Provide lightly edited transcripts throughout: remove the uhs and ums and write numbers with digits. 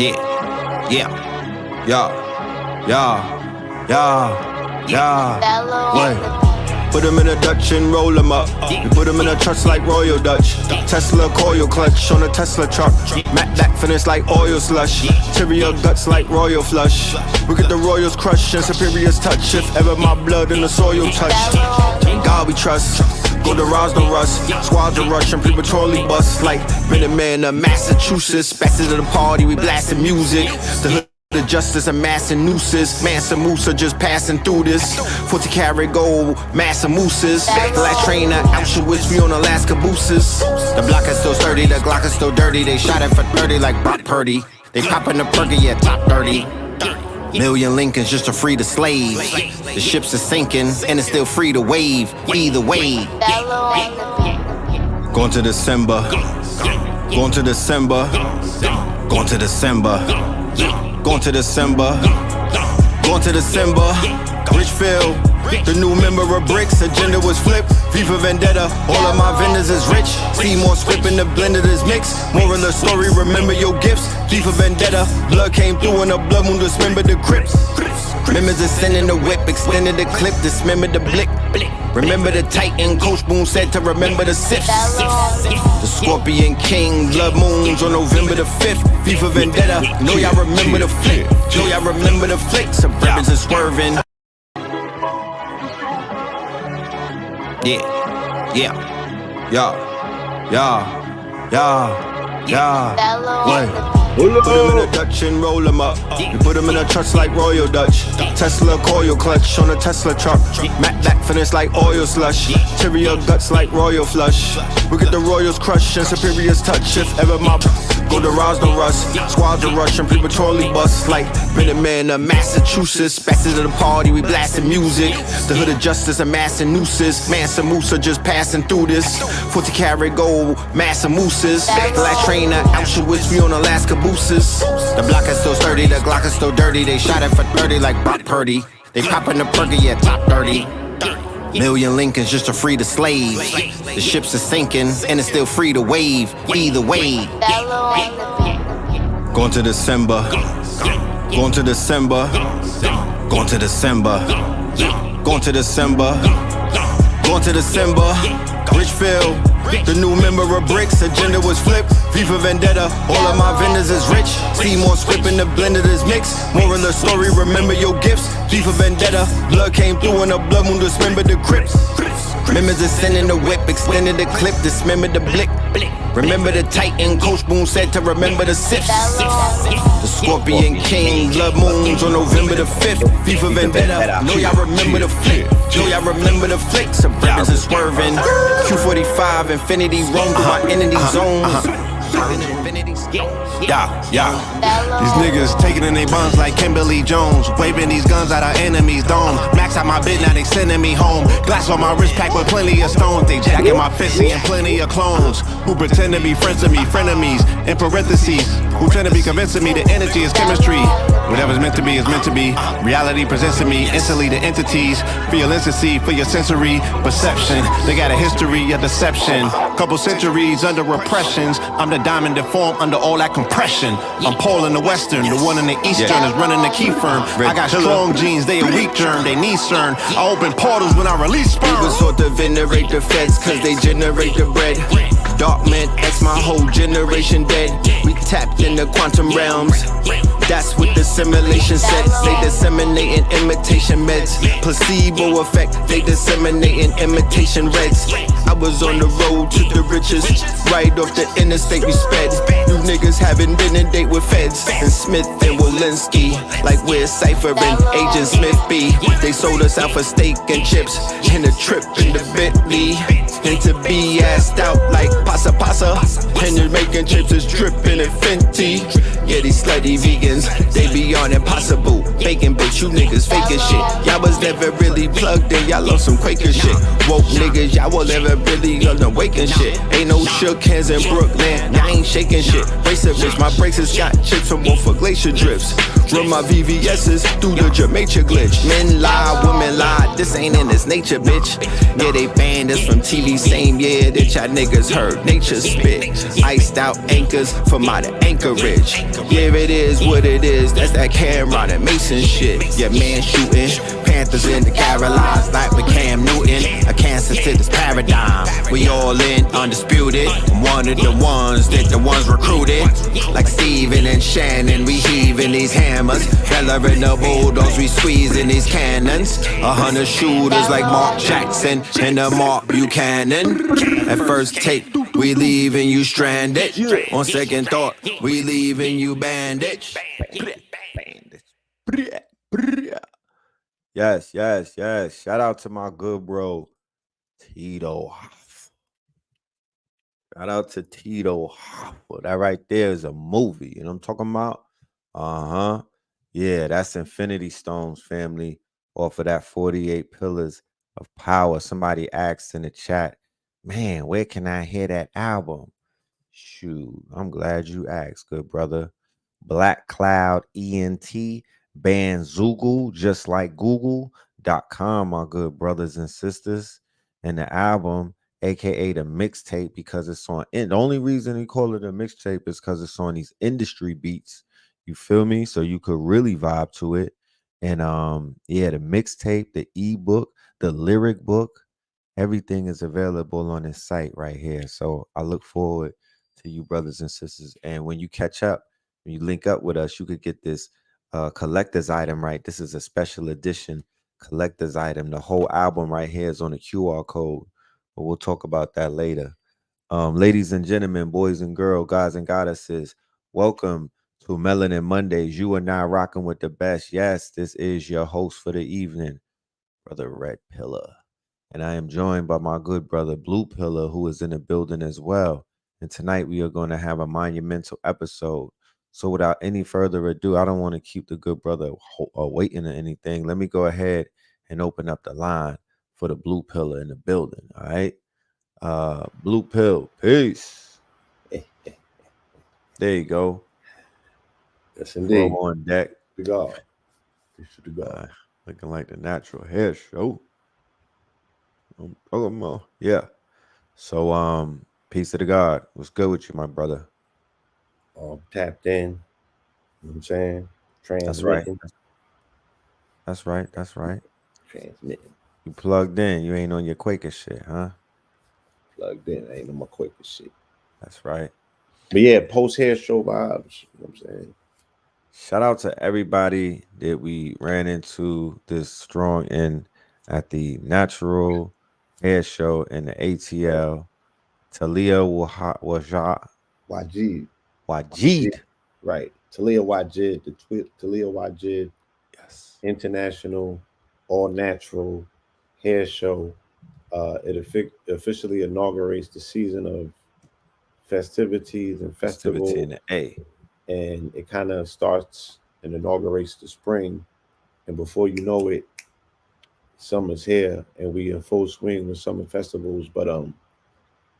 Yeah, yeah, yeah. Wait. Put them in a Dutch and roll them up. We put them in a truck like Royal Dutch. Tesla coil clutch on a Tesla truck. Matte black finish like oil slush. Interior guts like royal flush. We get the royals crush and superiors touch. If ever my blood in the soil touch. In God we trust. Go to Roz, no rust. Squads are rush and prematurely bust. Like Minutemen of Massachusetts. Back to the party, we blasting music. The justice amassing nooses. Mansa Musa just passing through this. 40 karat gold, Massa Mooses. The last train at Auschwitz, we on Alaska boosters. The block is still sturdy, the Glock is still dirty. They shot it for 30 like Brock Purdy. They poppin' the perky, yeah, top 30. Million Lincolns just to free the slaves. The ships are sinking and it's still free to wave. Either way. Going to December. Going to December. Going to December. Going to December. Going to December. Richfield. The new member of Bricks, agenda was flipped. Viva Vendetta, all of my vendors is rich. See more script in the blend of this mix. Moral of the story, remember your gifts. Viva Vendetta, blood came through and the blood moon dismembered the Crips. Members ascending the whip, extended the clip, dismembered the blick. Remember the Titan, Coach Boone said to remember the Sifs. The Scorpion King, blood moons on November the 5th. Viva Vendetta, know y'all remember the flick. Know y'all remember the flick, Suburbans are swerving. Yeah, Wait. Put them in a Dutch and roll them up. We put them in a truck like Royal Dutch. Tesla coil clutch on a Tesla truck. Matte black finish like oil slush. Interior guts like royal flush. We get the royals crush and superiors touch. If ever my go to Roz, no rust. Squads are rush and prematurely bust. Like Minutemen of Massachusetts. Back to the party, we blasting music. The hood of justice amassing nooses. Mansa Musa just passing through this. 40 karat gold, Massa Mooses. The last train at Auschwitz, we on Alaska boosters. The block is still sturdy, the Glock is still dirty. They shot it for 30 like Brock Purdy. They poppin' the perky, yeah, top 30. Million Lincolns just to free the slaves. The ships are sinking and it's still free to wave. Either way. Going to December. Going to December. Going to December. Going to December. Going to December. Richfield. The new member of Bricks, agenda was flipped. Viva Vendetta, all of my vendors is rich. See more script in the blend of this mix. Moral of the story, remember your gifts. Viva Vendetta, blood came through and the blood moon dismembered the Crips. Members ascending the whip, extended the clip, dismembered the blick. Remember the Titan, Coach Boone said to remember the Sifs. The Scorpion King, blood moons on November the 5th. Viva Vendetta, know y'all remember the flick. Know y'all remember the flick. Suburbans is swerving. Q45, infinity roam through my entity zones. These niggas taking in they buns like Kimberly Jones. Waving these guns at our enemies' dome. Max out my bid, now they sending me home. Glass on my wrist packed with plenty of stones. They jacking my fist and plenty of clones who pretend to be friends of me, frenemies. In parentheses, who tend to be convincing me that energy is chemistry. Whatever's meant to be is meant to be. Reality presents to me instantly the entities. Feel instancy for your sensory perception. They got a history of deception. Couple centuries under repressions. I'm the diamond deformed under all that compression. I'm Paul in the Western, the one in the Eastern is running the key firm. I got strong genes, they a weak germ, they need CERN. I open portals when I release sperm. We was sort to venerate the feds cause they generate the bread. Dark man, X my whole generation dead. We tapped in the quantum realms. That's what the simulation sets. They disseminating imitation meds. Placebo effect, they disseminating imitation reds. I was on the road to the riches. Right off the interstate we sped. You niggas haven't been in date with feds. And Smith and Walensky. Like we're Cypher and Agent Smith B. They sold us out for steak and chips. And a trip in the Bentley. And to be assed out like pasa pasa. And you're making chips is dripping in Fenty. Yeah, these slutty vegans, they be on impossible. Faking bitch, you niggas faking shit. Y'all was never really plugged in, y'all on some Quaker shit. Woke niggas, y'all will never really on the waking shit. Ain't no shook hands in Brooklyn, y'all ain't shaking shit. Brace a bitch, my braces got chips from both for glacier drifts. Run my VVS's through the Jamaica glitch. Men lie, women lie, this ain't in its nature, bitch. Yeah, they banned us from TV same year that y'all niggas heard nature spit. Iced out anchors from out of Anchorage. Yeah, it is what it is. That's that camera, that Mason shit. Yeah, man shooting. Panthers in the Carolinas, like with Cam Newton. A cancer to this paradigm. We all in, undisputed. I'm one of the ones that the ones recruited. Like Steven and Shannon, we heaving these hammers. Bella and the Bulldogs, we squeezing these cannons. 100 shooters like Mark Jackson and the Mark Buchanan. At first take, we leaving you stranded. On second thought, we leaving you bandaged. Yes, yes, yes. Shout out to my good bro, Tito. Shout out to Tito. That right there is a movie. You know what I'm talking about? Uh-huh. Yeah, that's Infinity Stones, family. Off of that 48 Pillars of Power. Somebody asked in the chat, man, where can I hear that album? Shoot, I'm glad you asked, good brother. Black Cloud ENT, band Zoogle, just like Google.com, my good brothers and sisters. And the album, aka the mixtape, because it's on. And the only reason we call it a mixtape is because it's on these industry beats. You feel me? So you could really vibe to it. And yeah, the mixtape, the ebook, the lyric book, everything is available on this site right here. So I look forward to you, brothers and sisters. And when you catch up, when you link up with us, you could get this collector's item, right? This is a special edition collector's item. The whole album right here is on a QR code, but we'll talk about that later. Ladies and gentlemen, boys and girls, guys and goddesses, welcome to Melanin Mondays. You are now rocking with the best. Yes, this is your host for the evening, Brother Red Pillar. And I am joined by my good brother Blue Pillar, who is in the building as well. And tonight we are going to have a monumental episode. So without any further ado, I don't want to keep the good brother waiting or anything. Let me go ahead and open up the line for the Blue Pillar in the building. All right. Blue Pill, peace. There you go. Yes, indeed. Flow on deck. To God. Peace to the God. Looking like the natural hair show. Oh, yeah. So, peace to the God. What's good with you, my brother? Tapped in. You know what I'm saying? Transmitting. That's right. That's right. Transmitting. You plugged in. You ain't on your Quaker shit, huh? Plugged in. I ain't on my Quaker shit. That's right. But yeah, post hair show vibes. You know what I'm saying? Shout out to everybody that we ran into this strong in at the Natural Hair Show in the ATL. Talia Wajid. Right. Talia Wajid, Talia Wajid. Yes. International All Natural Hair Show. It officially inaugurates the season of festivities and festivals. Festivity in the A. And it kind of starts and inaugurates the spring. And before you know it, summer's here and we in full swing with summer festivals. But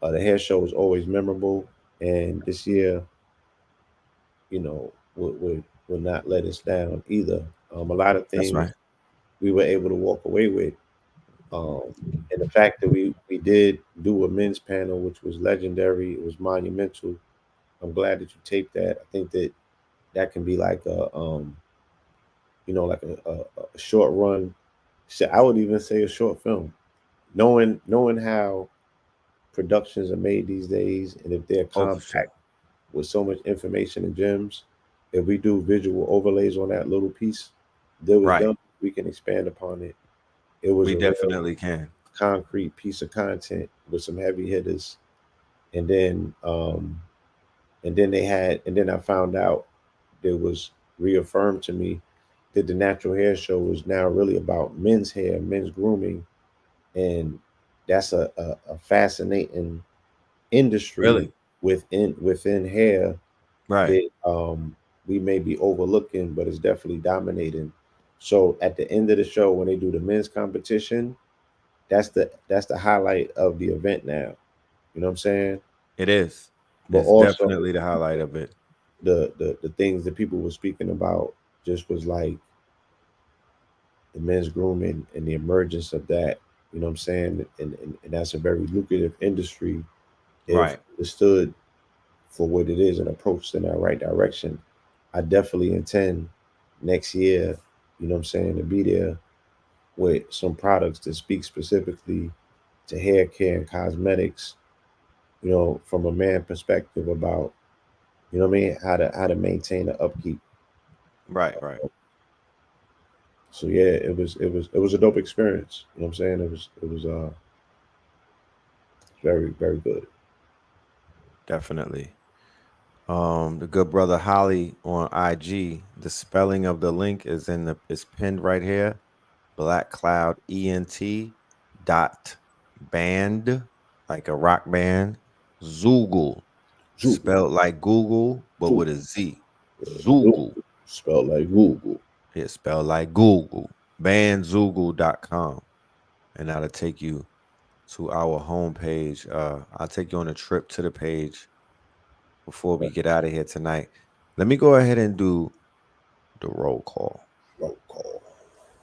the hair show is always memorable. And this year, you know, will not let us down either. A lot of things we were able to walk away with. And the fact that we did do a men's panel, which was legendary, it was monumental. I'm glad that you taped that. I think that can be like a short run. I would even say a short film. Knowing how productions are made these days, and if they're compact with so much information and gems, if we do visual overlays on that little piece, we can expand upon it. We definitely can. Concrete piece of content with some heavy hitters, and then I found out it was reaffirmed to me that the Natural Hair Show was now really about men's hair, men's grooming, and that's a fascinating industry within hair that we may be overlooking, but it's definitely dominating. So at the end of the show, when they do the men's competition, that's the highlight of the event now. You know what I'm saying? It is. But it's also, definitely the highlight of it. The things that people were speaking about just was like the men's grooming and the emergence of that. You know what I'm saying? And that's a very lucrative industry if understood for what it is and approached in that right direction. I definitely intend next year, you know what I'm saying, to be there with some products that speak specifically to hair care and cosmetics, you know, from a man perspective about, you know what I mean, how to maintain the upkeep. Right, right. So yeah, it was a dope experience. You know what I'm saying? It was very, very good. Definitely. The good brother Holly on IG. The spelling of the link is pinned right here. Black Cloud ENT dot band, like a rock band. Zoogle, Zugu, spelled like Google, but Zugu, with a Z. Zugu, Zoogle. spelled like Google. It's spelled like Google. Bandzoogle.com. And that'll take you to our homepage. I'll take you on a trip to the page before we get out of here tonight. Let me go ahead and do the roll call. Roll call.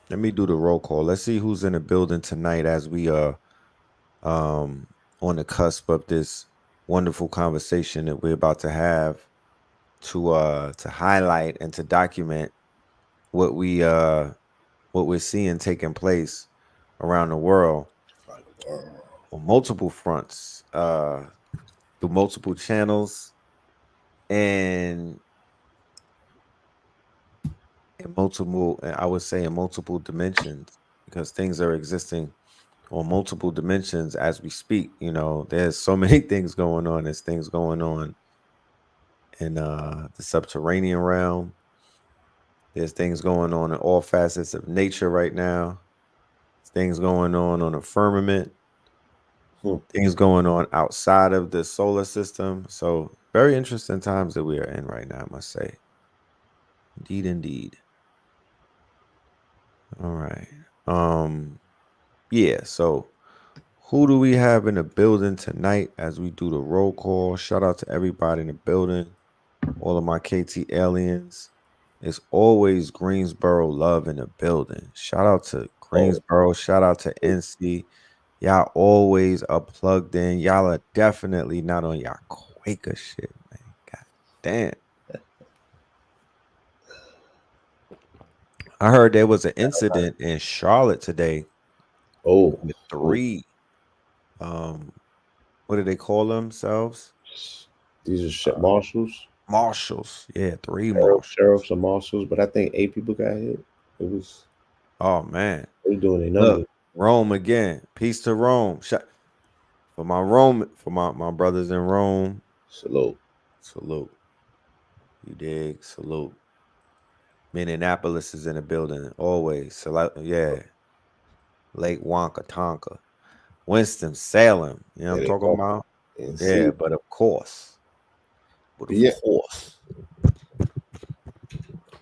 Let me do the roll call. Let's see who's in the building tonight as we on the cusp of this wonderful conversation that we're about to have to highlight and to document what we're seeing taking place around the world on multiple fronts, through multiple channels and I would say in multiple dimensions, because things are existing on multiple dimensions as we speak. You know, there's so many things going on. There's things going on in the subterranean realm. There's things going on in all facets of nature right now. There's things going on the firmament. Things going on outside of the solar system. So very interesting times that we are in right now, I must say. Indeed, indeed. All right. Yeah, so who do we have in the building tonight as we do the roll call? Shout out to everybody in the building, all of my KT aliens. It's always Greensboro love in the building. Shout out to Greensboro. Shout out to NC. Y'all always are plugged in. Y'all are definitely not on y'all Quaker shit, man. God damn. I heard there was an incident in Charlotte today Oh, with three what do they call themselves? these are marshals, Marshals. Yeah, three marshals. sheriffs, and marshals. But I think 8 people got hit. It was Oh man. they doing their Look, numbers. Rome again. Peace to Rome. For my Rome, for my brothers in Rome. Salute. Salute. You dig? Salute. Minneapolis is in the building. Always. Yeah. Lake Tonka. Winston-Salem. You know what Yeah, I'm they talking talking. about? And Yeah, see, but of course. But of yeah. course.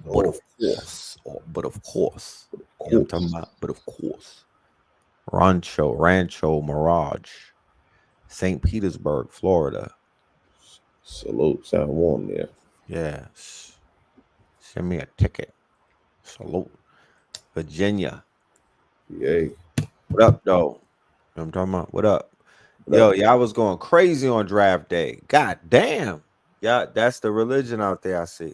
But Oh, of course. But of course. of You know what I'm talking course. about? But of course. Rancho Mirage. St. Petersburg, Florida. Salute. Sound warm there. Yeah. Send me a ticket. Salute. Virginia. Yay. What up, though? You know what I'm talking about? What up? What Yo, up? y'all was going crazy on draft day. God damn. Yeah, that's the religion out there, I see.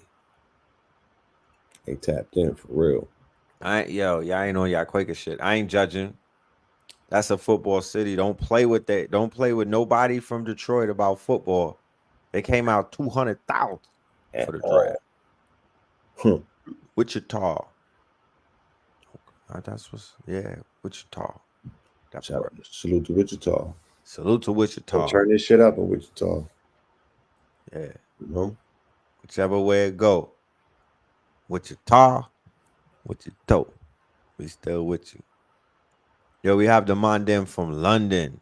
They tapped in for real. Y'all ain't on y'all Quaker shit. I ain't judging. That's a football city. Don't play with that. Don't play with nobody from Detroit about football. They came out 200,000 for At the draft. all. Huh. Wichita. That's what's Wichita. That part. Salute to Wichita. Salute to Don't Wichita. turn this shit up in Wichita. Yeah. You know? Whichever way it go. Wichita. Wichita. We still with you. Yo, we have the Mondem from London.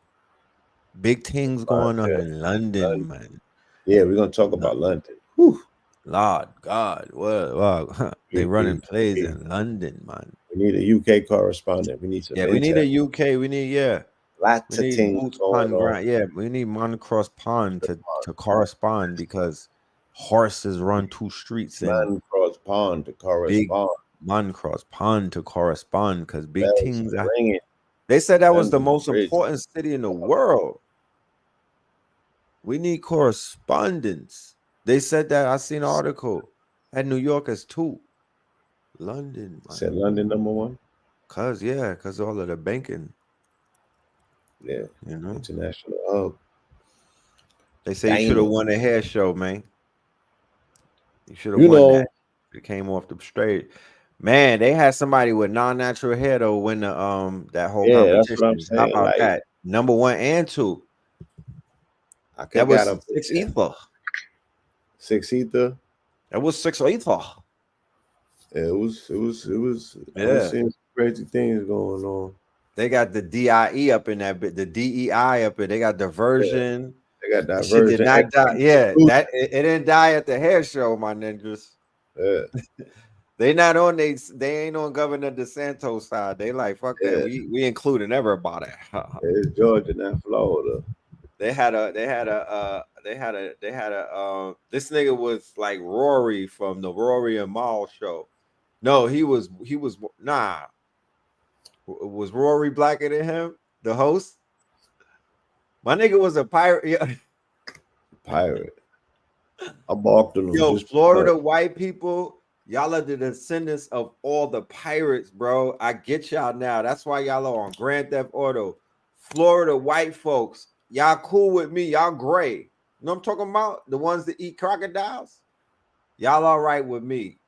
Big things going on Yeah. in London, man. Yeah, we're gonna talk about London. Whew. Lord God, wow. They running plays in London, man. We need a UK correspondent. We need some Yeah, we need intel. a UK. We need Lots we of need things boots going on on. ground. Yeah, we need Moncross Pond to correspond, because horses run two streets and Man cross pond to big correspond. Moncross Pond to correspond, because big Bells things are are. ringing. They said that was the London most Bridge. important city in the world. We need correspondence. They said that. I seen an article. Had New York as 2. London, Said London #1. cause all of the banking, Yeah, you know. international hub. They say you should have Damn. won the hair show, man. You should have You won that. know, It came off the straight. Man, they had somebody with non-natural hair though win the that whole yeah, that's what I'm competition. How saying. about Like, that? Number 1 and 2. I could That got was up with 6 that. ether. 6 ether. That was 6 ether. It was. I was Yeah. seeing some crazy things going on. They got the DIE up in that bit, the DEI up in. They got Yeah, diversion. they got That shit did diversion. not die. Yeah, Exclusion. it didn't die at the hair show, my ninjas. Yeah, They not on they ain't on Governor DeSantos side. They like fuck that. yeah. We including everybody. It's Georgia, not Florida. This nigga was like Rory from the Rory and Mal show. No, he was nah. Was Rory blacker than him? The host? My nigga was a pirate. Yeah. Pirate. I balked on them Yo, just Florida because. white people, y'all are the descendants of all the pirates, bro. I get y'all now. That's why y'all are on Grand Theft Auto. Florida white folks, y'all cool with me. Y'all gray. You know what I'm talking about? The ones that eat crocodiles? Y'all all right with me.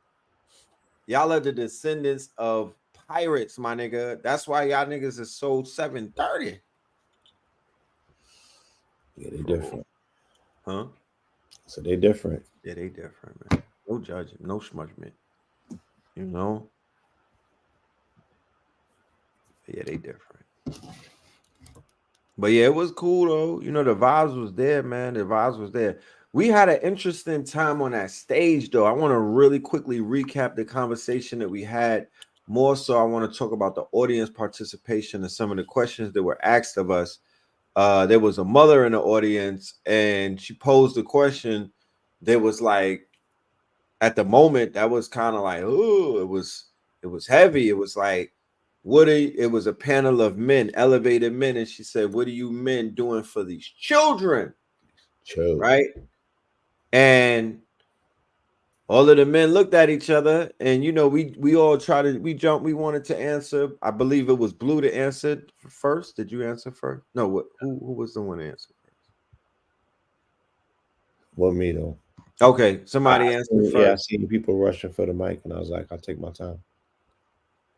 Y'all are the descendants of pirates, my nigga. That's why y'all niggas is sold 730. Yeah, they different. Huh? So they different. Yeah, they different, man. No judgment, no smudgment. You know? Yeah, they different. But yeah, it was cool though. You know, the vibes was there, man. The vibes was there. We had an interesting time on that stage, though. I want to really quickly recap the conversation that we had. More so, I want to talk about the audience participation and some of the questions that were asked of us. There was a mother in the audience, and she posed a question that was like, at the moment, that was kind of like, oh, it was heavy. It was like, it was a panel of men, elevated men, and she said, what are you men doing for these children? Chill. Right? And all of the men looked at each other, and you know, we all we wanted to answer. I believe it was Blue that answered first. Did you answer first? No, who was the one that answered first? What me though? Okay, somebody answered Yeah, I first. seen people rushing for the mic, and I was like, I'll take my time.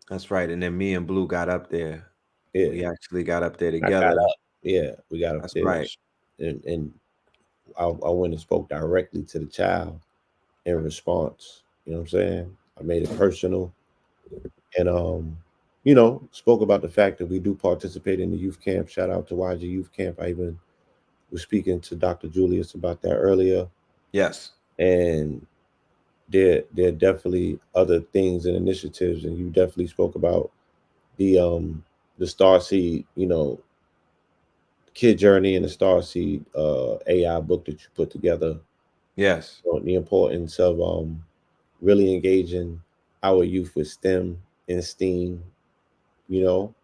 That's right. And then me and Blue got up there. Yeah, We actually got up there I got together. up. Yeah, we got up That's there, right. and I went and spoke directly to the child in response. You know what I'm saying? I made it personal, and you know, spoke about the fact that we do participate in the youth camp. Shout out to YG Youth Camp. I even was speaking to Dr. Julius about that earlier, Yes. and there are definitely other things and initiatives, and you definitely spoke about the Starseed, you know, Kid Journey and the Starseed AI book that you put together. Yes. So the importance of really engaging our youth with STEM and STEAM, you know. Yes.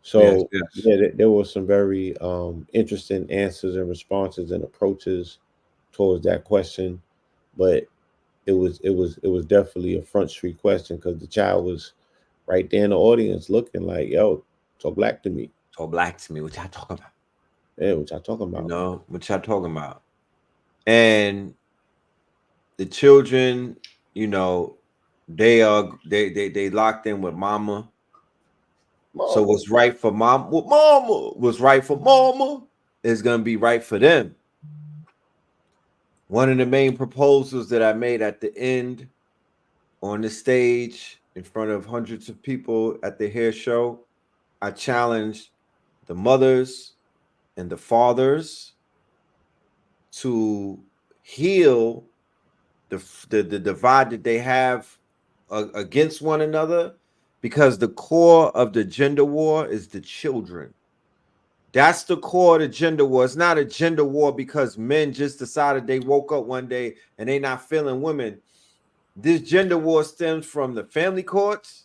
So Yes. yeah, there were some very interesting answers and responses and approaches towards that question, but it was definitely a front street question because the child was right there in the audience looking like, yo, talk black to me. Talk black to me. What y'all talking about? Yeah, what y'all talking You about? know what y'all talking about? And the children, you know, they locked in with mama. So Mama. what's right for mom? What mama was right for mama is gonna be right for them. One of the main proposals that I made at the end on the stage in front of hundreds of people at the hair show, I challenged the mothers and the fathers to heal the divide that they have against one another, because the core of the gender war is the children. That's the core of the gender war. It's not a gender war because men just decided they woke up one day and they not feeling women. This gender war stems from the family courts.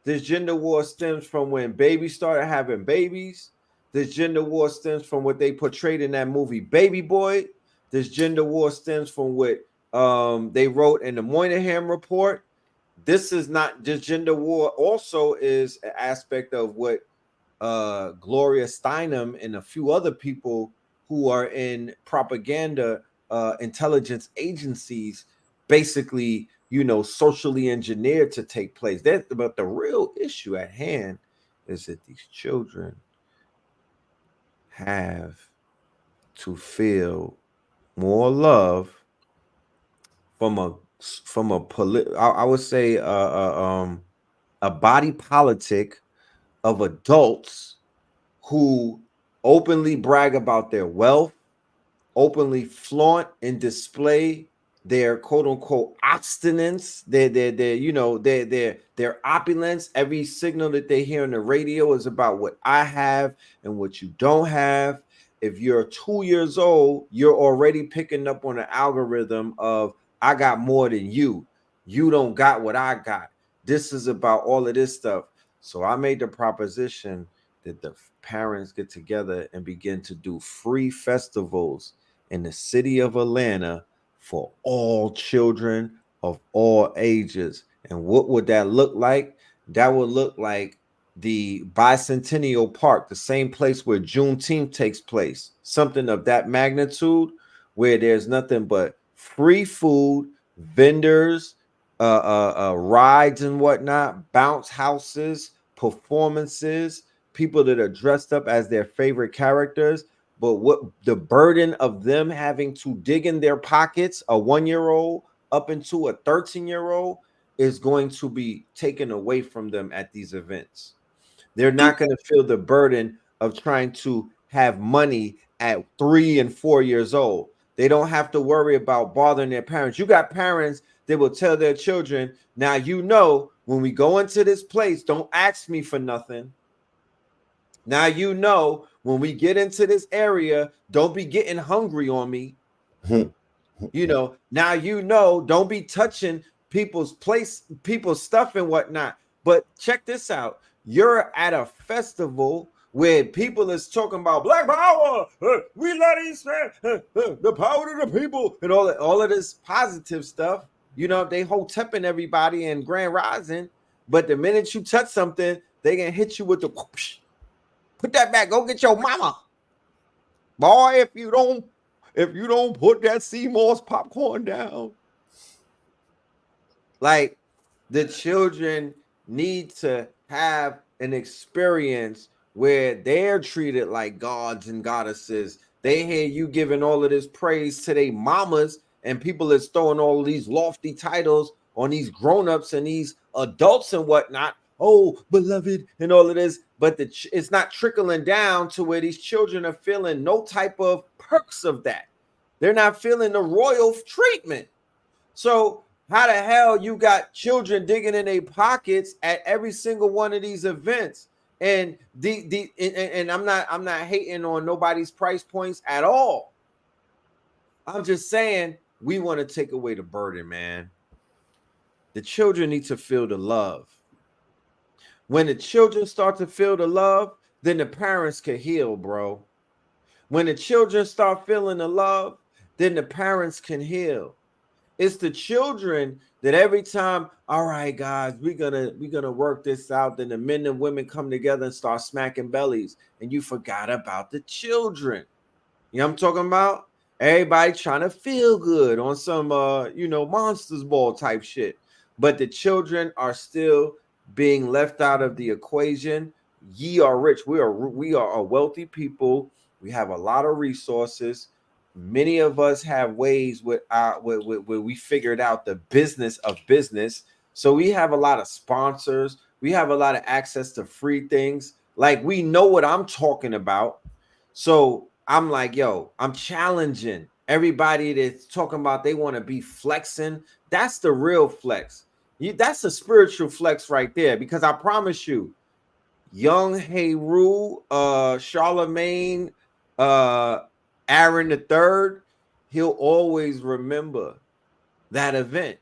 This gender war stems from when babies started having babies. This gender war stems from what they portrayed in that movie Baby Boy. This gender war stems from what They wrote in the Moynihan report, this is not just gender war, also is an aspect of what Gloria Steinem and a few other people who are in propaganda intelligence agencies basically, socially engineered to take place. But the real issue at hand is that these children have to feel more love from I would say a body politic of adults who openly brag about their wealth, openly flaunt and display their quote unquote abstinence, their opulence. Every signal that they hear on the radio is about what I have and what you don't have. If you're 2 years old, you're already picking up on an algorithm of I got more than you. You don't got what I got. This is about all of this stuff. So I made the proposition that the parents get together and begin to do free festivals in the city of Atlanta for all children of all ages. And what would that look like? That would look like the Bicentennial Park, the same place where Juneteenth takes place, something of that magnitude, where there's nothing but free food, vendors, rides and whatnot, bounce houses, performances, people that are dressed up as their favorite characters. But what the burden of them having to dig in their pockets, a 1-year-old up into a 13-year-old, is going to be taken away from them at these events. They're not going to feel the burden of trying to have money at 3 and 4 years old. They don't have to worry about bothering their parents. You got parents that will tell their children, now, when we go into this place, don't ask me for nothing. Now, when we get into this area, don't be getting hungry on me. Now, don't be touching people's stuff and whatnot. But check this out. You're at a festival where people is talking about Black Power, we love these, the power of the people, and all of this positive stuff. They hotepping everybody in Grand Rising, but the minute you touch something, they can hit you with the whoosh. Put that back. Go get your mama, boy. If you don't put that Seymour's popcorn down, like, the children need to have an experience where they're treated like gods and goddesses. They hear you giving all of this praise to their mamas, and people is throwing all of these lofty titles on these grown-ups and these adults and whatnot. Oh, beloved, and all of this, but it's not trickling down to where these children are feeling no type of perks of that. They're not feeling the royal treatment. So how the hell you got children digging in their pockets at every single one of these events? And and I'm not hating on nobody's price points at all. I'm just saying we want to take away the burden, man. The children need to feel the love. When the children start to feel the love, then the parents can heal, bro. When the children start feeling the love, then the parents can heal. It's the children that every time, all right, guys, we're gonna work this out. Then the men and women come together and start smacking bellies, and you forgot about the children. You know what I'm talking about? Everybody trying to feel good on some Monsters Ball type shit. But the children are still being left out of the equation. Ye are rich. We are a wealthy people. We have a lot of resources. Many of us have ways where we figured out the business of business. So we have a lot of sponsors. We have a lot of access to free things. Like, we know what I'm talking about. So I'm like, yo, I'm challenging everybody that's talking about they want to be flexing. That's the real flex. That's a spiritual flex right there, because I promise you, young Heru, Charlemagne, Aaron III, he'll always remember that event.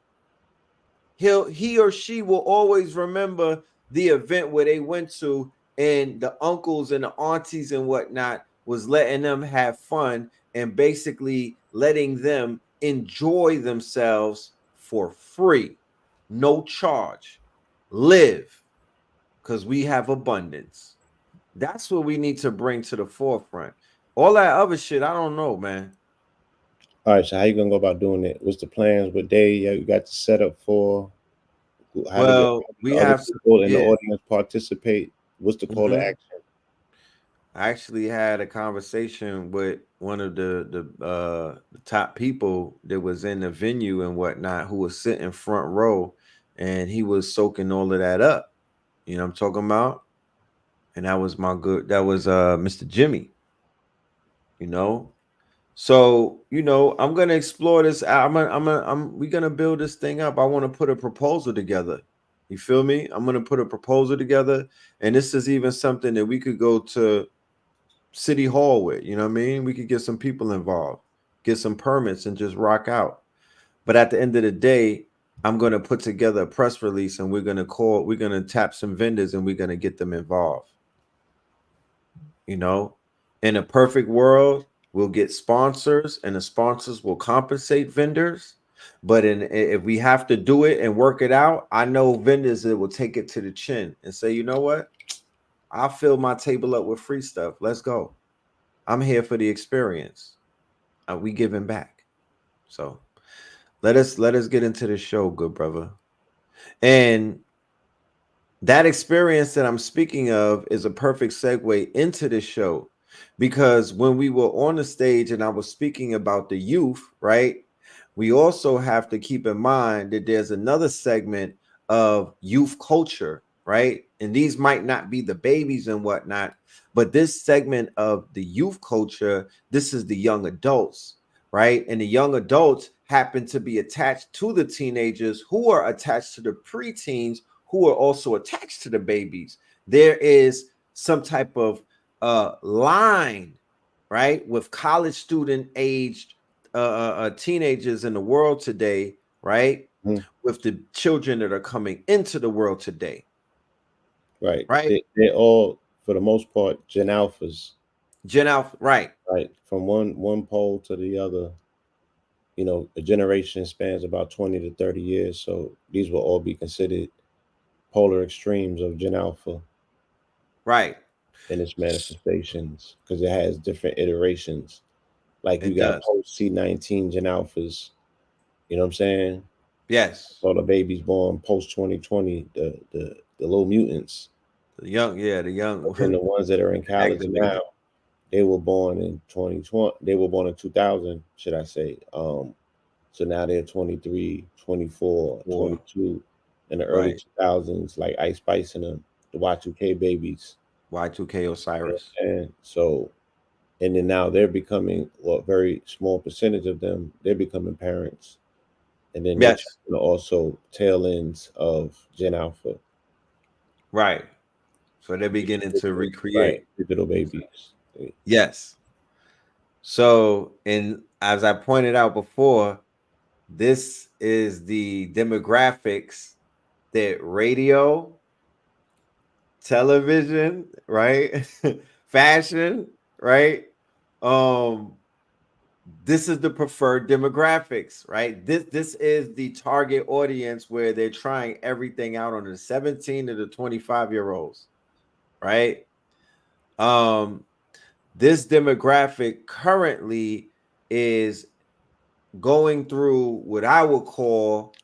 He or she will always remember the event where they went to, and the uncles and the aunties and whatnot was letting them have fun and basically letting them enjoy themselves for free, no charge, live, because we have abundance. That's what we need to bring to the forefront. All that other shit, I don't know, man. All right, so how you gonna go about doing it? What's the plans? What day you got to set up for? How do Well, we other have, people in the yeah. audience participate? What's the call to Mhm. action? I actually had a conversation with one of the top people that was in the venue and whatnot, who was sitting front row, and he was soaking all of that up. You know what I'm talking about? And that was Mr. Jimmy, you know. So, I'm gonna explore this. We're gonna build this thing up. I want to put a proposal together. You feel me? I'm gonna put a proposal together, and this is even something that we could go to City Hall with. You know what I mean? We could get some people involved, get some permits, and just rock out. But at the end of the day, I'm gonna put together a press release, and we're gonna tap some vendors, and we're gonna get them involved. You know, in a perfect world, we'll get sponsors, and the sponsors will compensate vendors. But if we have to do it and work it out, I know vendors that will take it to the chin and say, you know what? I'll fill my table up with free stuff. Let's go. I'm here for the experience. We giving back. So let us get into the show, good brother. And that experience that I'm speaking of is a perfect segue into this show, because when we were on the stage and I was speaking about the youth, right? We also have to keep in mind that there's another segment of youth culture, right? And these might not be the babies and whatnot, but this segment of the youth culture, this is the young adults, right? And the young adults happen to be attached to the teenagers, who are attached to the preteens, who are also attached to the babies. There is some type of line, right, with college student aged teenagers in the world today, right, with the children that are coming into the world today. Right. Right. They're all, for the most part, Gen Alphas. Gen Alpha, right. Right. From one pole to the other, a generation spans about 20 to 30 years. So these will all be considered polar extremes of Gen Alpha Right. in its manifestations, because it has different iterations. Like you It got does. post C19 Gen Alphas, you know what I'm saying? Yes. So the babies born post 2020, the little mutants. The young, yeah, the young. But then the ones that are in college Activated. now, they were born in 2020. They were born in 2000, should I say. So now they're 23, 24, 22 in the early Right. 2000s, like Ice Spice and them, the Y2K babies. Y2K Osiris. And so, and then now they're becoming, well, a very small percentage of them, they're becoming parents. And then they're Yes. also tail ends of Gen Alpha. Right. So they're beginning to Right, recreate. digital babies. Yes. So, and as I pointed out before, this is the demographics that radio, television, right? Fashion, right? Um, this is the preferred demographics, right? This is the target audience where they're trying everything out on the 17 to the 25-year-olds, right? This demographic currently is going through what I would call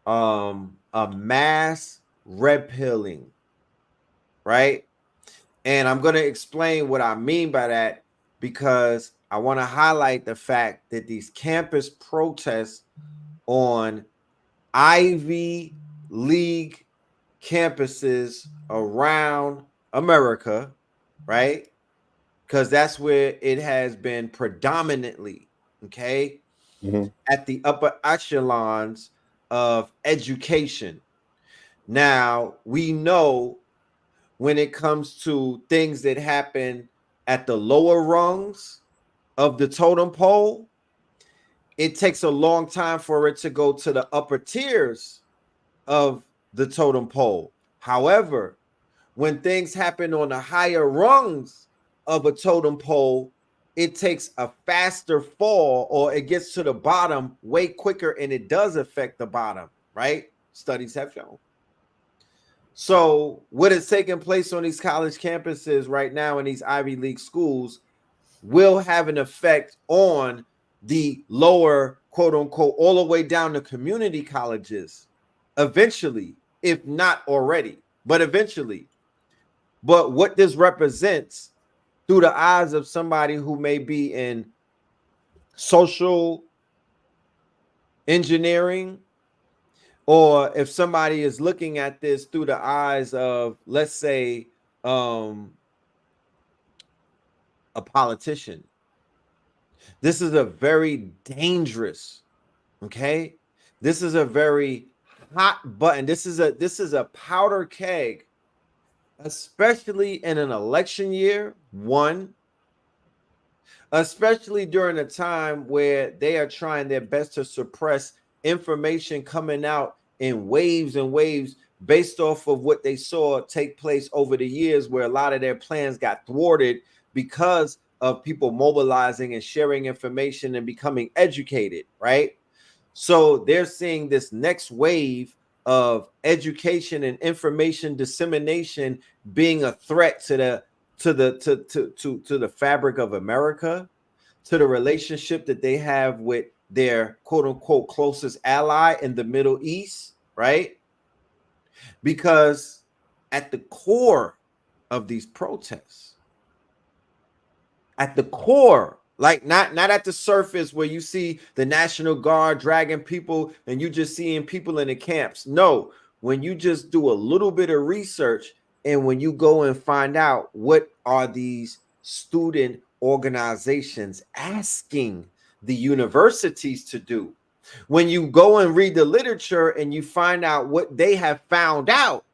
a mass red pilling, right? And I'm going to explain what I mean by that, because I want to highlight the fact that these campus protests on Ivy League campuses around America, right? Because that's where it has been predominantly, okay, at the upper echelons of education. Now, we know when it comes to things that happen at the lower rungs of the totem pole, it takes a long time for it to go to the upper tiers of the totem pole. However, when things happen on the higher rungs of a totem pole, it takes a faster fall, or it gets to the bottom way quicker, and it does affect the bottom, right? Studies have shown. So what is taking place on these college campuses right now in these Ivy League schools will have an effect on the lower, quote unquote, all the way down to community colleges eventually, if not already, but eventually. But what this represents through the eyes of somebody who may be in social engineering, or if somebody is looking at this through the eyes of, let's say, a politician, this is a very dangerous, okay? This is a very hot button. This is a powder keg, especially in an election year, one, especially during a time where they are trying their best to suppress information coming out in waves and waves based off of what they saw take place over the years, where a lot of their plans got thwarted because of people mobilizing and sharing information and becoming educated, right? So they're seeing this next wave of education and information dissemination being a threat to the fabric of America, to the relationship that they have with their quote unquote closest ally in the Middle East, right? Because at the core of these protests, at the core, like not at the surface where you see the National Guard dragging people and you just seeing people in the camps. No, when you just do a little bit of research and when you go and find out what are these student organizations asking the universities to do, when you go and read the literature and you find out what they have found out,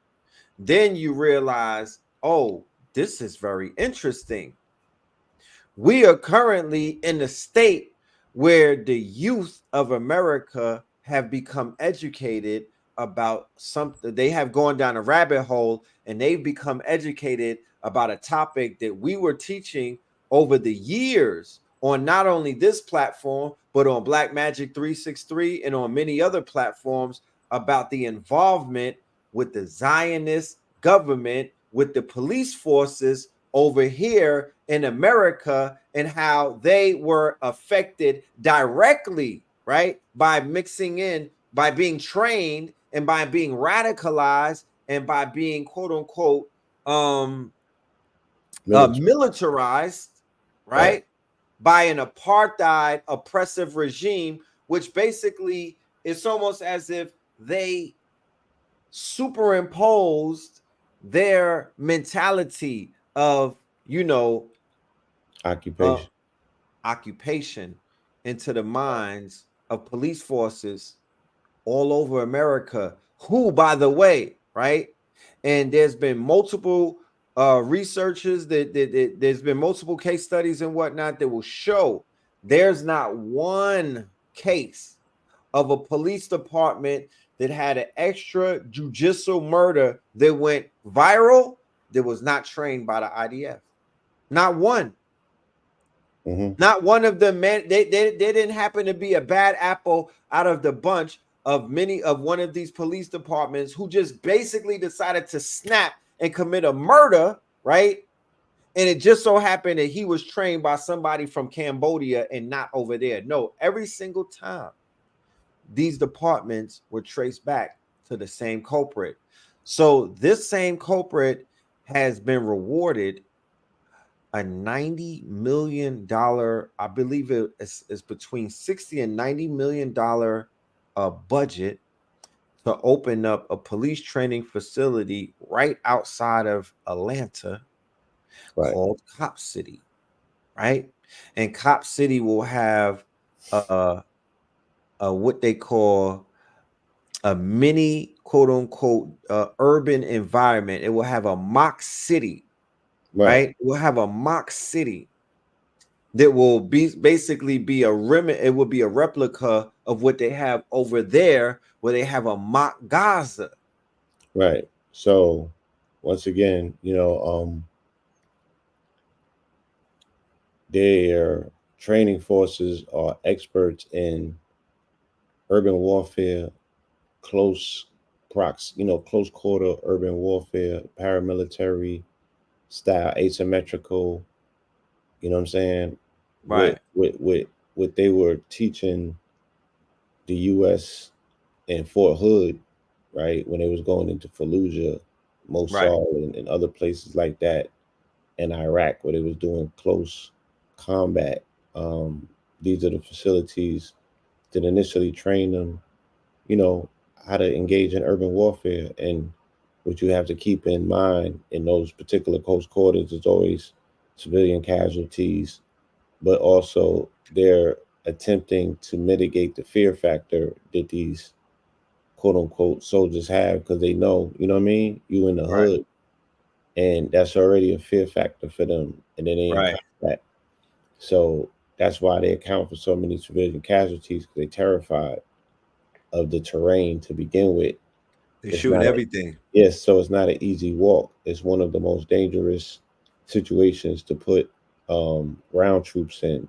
then you realize, oh, this is very interesting. We are currently in a state where the youth of America have become educated about something. They have gone down a rabbit hole and they've become educated about a topic that we were teaching over the years on not only this platform, but on Black Magic 363 and on many other platforms, about the involvement with the Zionist government, with the police forces over here in America, and how they were affected directly, right, by mixing in, by being trained and by being radicalized and by being quote unquote militarized, right, by an apartheid oppressive regime, which basically it's almost as if they superimposed their mentality of, you know, occupation into the minds of police forces all over America, who, by the way, right, and there's been multiple researchers that there's been multiple case studies and whatnot that will show there's not one case of a police department that had an extrajudicial murder that went viral that was not trained by the IDF. Not one. Not one of them. Man, they didn't happen to be a bad apple out of the bunch of many of one of these police departments who just basically decided to snap and commit a murder, right? And it just so happened that he was trained by somebody from Cambodia and not over there. No, every single time these departments were traced back to the same culprit. So this same culprit has been rewarded a $90 million, I believe it is between $60 and $90 million budget to open up a police training facility right outside of Atlanta, called Cop City, right? And Cop City will have what they call a mini quote unquote urban environment. It will have a mock city, right? We'll have a mock city that will be basically be a it will be a replica of what they have over there, where they have a mock Gaza. Right. So once again, you know, their training forces are experts in urban warfare, close close quarter urban warfare, paramilitary style, asymmetrical. You know what I'm saying? With Right. what they were teaching the U.S. in Fort Hood, right, when they was going into Fallujah, Right. Mosul, and other places like that in Iraq, where they was doing close combat. Um, these are the facilities that initially train them, you know, how to engage in urban warfare. And what you have to keep in mind in those particular close quarters is always civilian casualties, but also they're attempting to mitigate the fear factor that these quote unquote soldiers have, because they know, you know what I mean? You in the Right. hood, and that's already a fear factor for them, and then they in Right. combat. So that's why they account for so many civilian casualties, because they're terrified of the terrain to begin with. They It's shooting not a, everything. yes, so it's not an easy walk. It's one of the most dangerous situations to put ground troops in.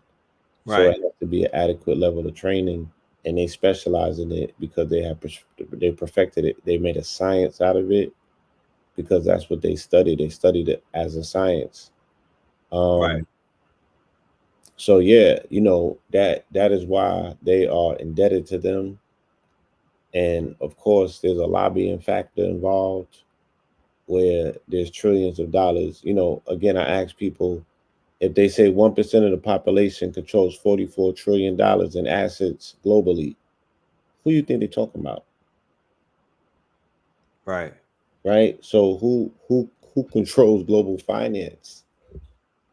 So it Right. has to be an adequate level of training, and they specialize in it because they perfected it. They made a science out of it because that's what they studied. They studied it as a science. Right. Um, so yeah, that is why they are indebted to them, and of course, there's a lobbying factor involved where there's trillions of dollars. Again, I ask people, if they say 1% of the population controls $44 trillion in assets globally, who you think they're talking about, Right. right? So who controls global finance?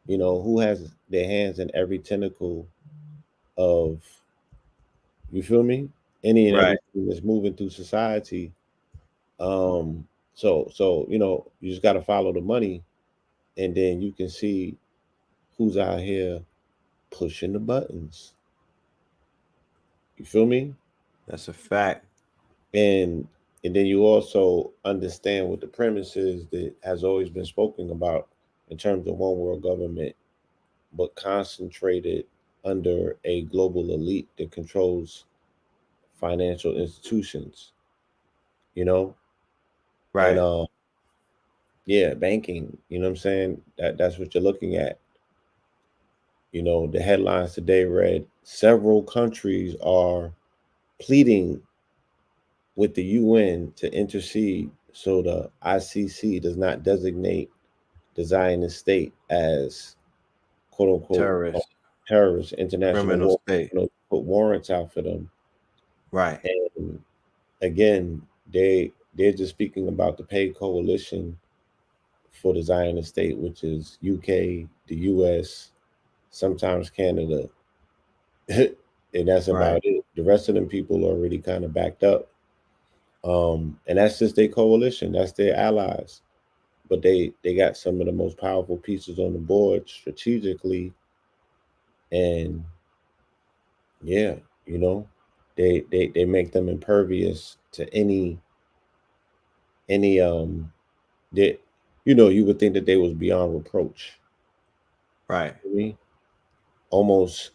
Who has their hands in every tentacle of, you feel me? Any and Right. everything that's moving through society. Um, so you just got to follow the money, and then you can see who's out here pushing the buttons. You feel me? That's a fact. And and then you also understand what the premise is that has always been spoken about in terms of one world government, but concentrated under a global elite that controls financial institutions, you know, and Right. yeah, banking. You know what I'm saying? That's what you're looking at. The headlines today read several countries are pleading with the UN to intercede so the ICC does not designate the Zionist state as quote unquote Terrorist. terrorist, international Criminal war, state. put warrants out for them. Right. And again, they're just speaking about the paid coalition for the Zionist state, which is UK, the US, sometimes Canada, and that's Right. about it. The rest of them people are already kind of backed up, and that's just their coalition. That's their allies. But they got some of the most powerful pieces on the board strategically, and yeah, you know, they make them impervious to any that you would think that they was beyond reproach. Right. I mean, almost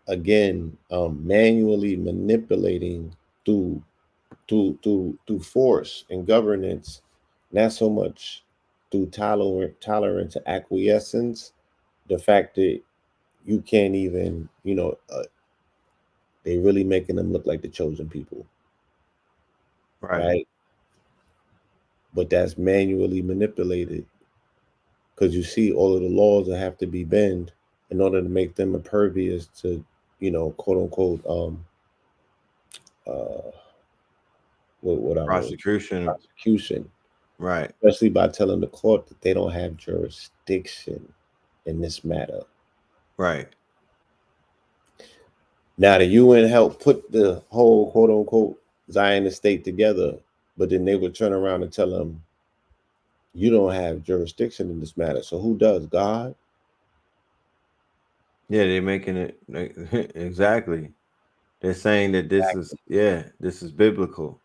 again, manually manipulating through through force and governance, not so much through tolerance to acquiescence. The fact that you can't even, they really making them look like the chosen people, Right. right? But that's manually manipulated, because you see all of the laws that have to be bent in order to make them impervious to, quote unquote, uh, what I wrote, Prosecution. prosecution, Right. especially by telling the court that they don't have jurisdiction in this matter. Right. Now the UN helped put the whole quote unquote Zionist state together, but then they would turn around and tell them, you don't have jurisdiction in this matter. So who does? God? Yeah, they're making it exactly. They're saying that this is biblical.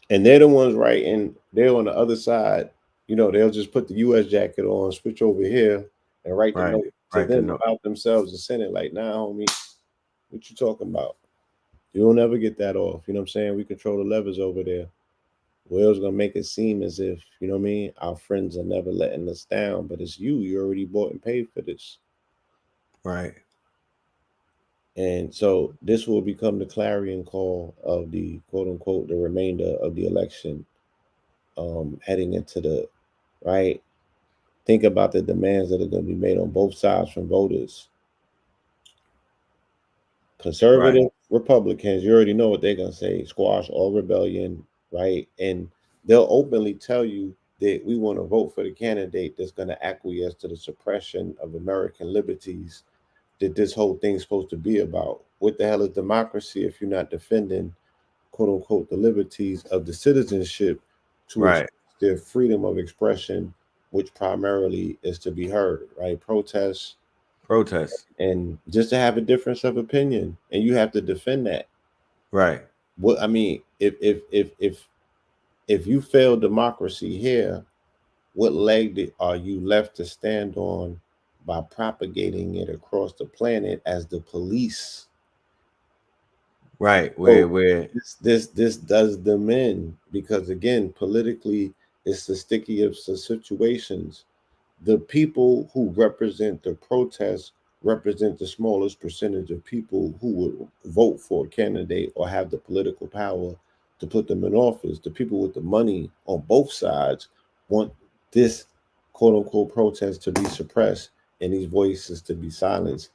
And they're the ones writing. They're on the other side. They'll just put the U.S. jacket on, switch over here, and write the Right. note to Right. them about themselves and send it like, nah, homie, what you talking about? You'll never get that off. You know what I'm saying? We control the levers over there. Will's gonna make it seem as if, you know what I mean, our friends are never letting us down, but it's you. You already bought and paid for this. Right. And so this will become the clarion call of the quote unquote the remainder of the election, heading into the right. Think about the demands that are going to be made on both sides from voters. Conservative Right. Republicans, you already know what they're going to say: squash all rebellion, right? And they'll openly tell you that we want to vote for the candidate that's going to acquiesce to the suppression of American liberties that this whole thing's supposed to be about. What the hell is democracy if you're not defending, quote unquote, the liberties of the citizenship to Right. their freedom of expression, which primarily is to be heard, right? Protests Protest. and just to have a difference of opinion, and you have to defend that. Right. What I mean, if you fail democracy here, what leg are you left to stand on by propagating it across the planet as the police? Right. So Where this does them in because again, politically, it's the stickiest of situations. The people who represent the protests represent the smallest percentage of people who would vote for a candidate or have the political power to put them in office. The people with the money on both sides want this quote unquote protest to be suppressed and these voices to be silenced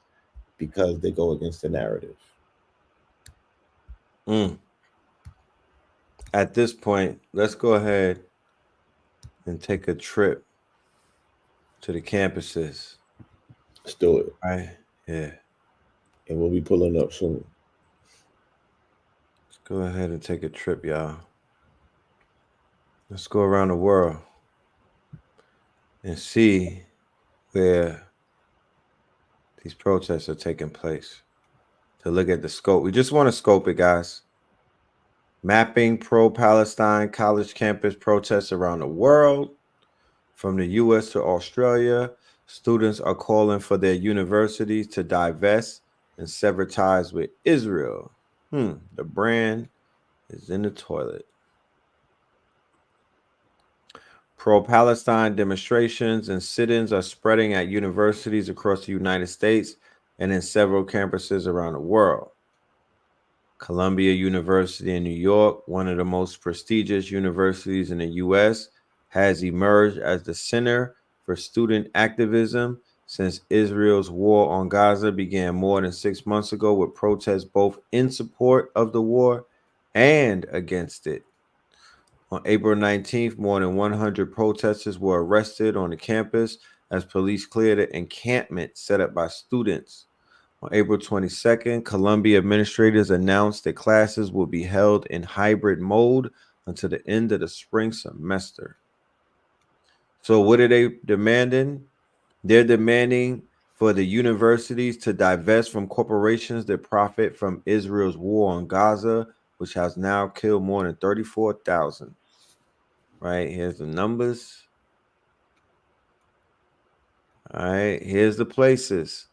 because they go against the narrative. At this point, let's go ahead and take a trip to the campuses. Let's do it. Right. Yeah. And we'll be pulling up soon. Let's go ahead and take a trip, y'all. Let's go around the world and see where these protests are taking place. To look at the scope. We just want to scope it, guys. Mapping pro-Palestine college campus protests around the world. From the U.S. to Australia, students are calling for their universities to divest and sever ties with Israel. The brand is in the toilet. Pro-Palestine demonstrations and sit-ins are spreading at universities across the United States and in several campuses around the world. Columbia University in New York, one of the most prestigious universities in the U.S., has emerged as the center for student activism since Israel's war on Gaza began more than 6 months ago, with protests both in support of the war and against it. On April 19th, more than 100 protesters were arrested on the campus as police cleared an encampment set up by students. On April 22nd, Columbia administrators announced that classes will be held in hybrid mode until the end of the spring semester. So what are they demanding? They're demanding for the universities to divest from corporations that profit from Israel's war on Gaza, which has now killed more than 34,000. Right, here's the numbers. All right, here's the places.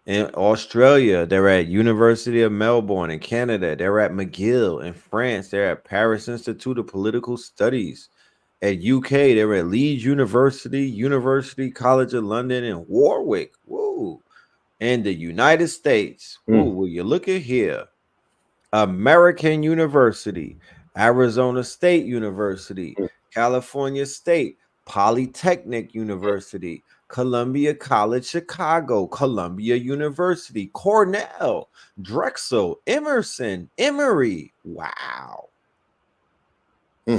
In Australia, they're at University of Melbourne. In Canada, they're at McGill. In France, they're at Paris Institute of Political Studies. At UK, they're at Leeds University, University College of London, and Warwick. Woo. And the United States. Woo, will you look at here? American University, Arizona State University, California State, Polytechnic University, Columbia College Chicago, Columbia University, Cornell, Drexel, Emerson, Emory. Wow.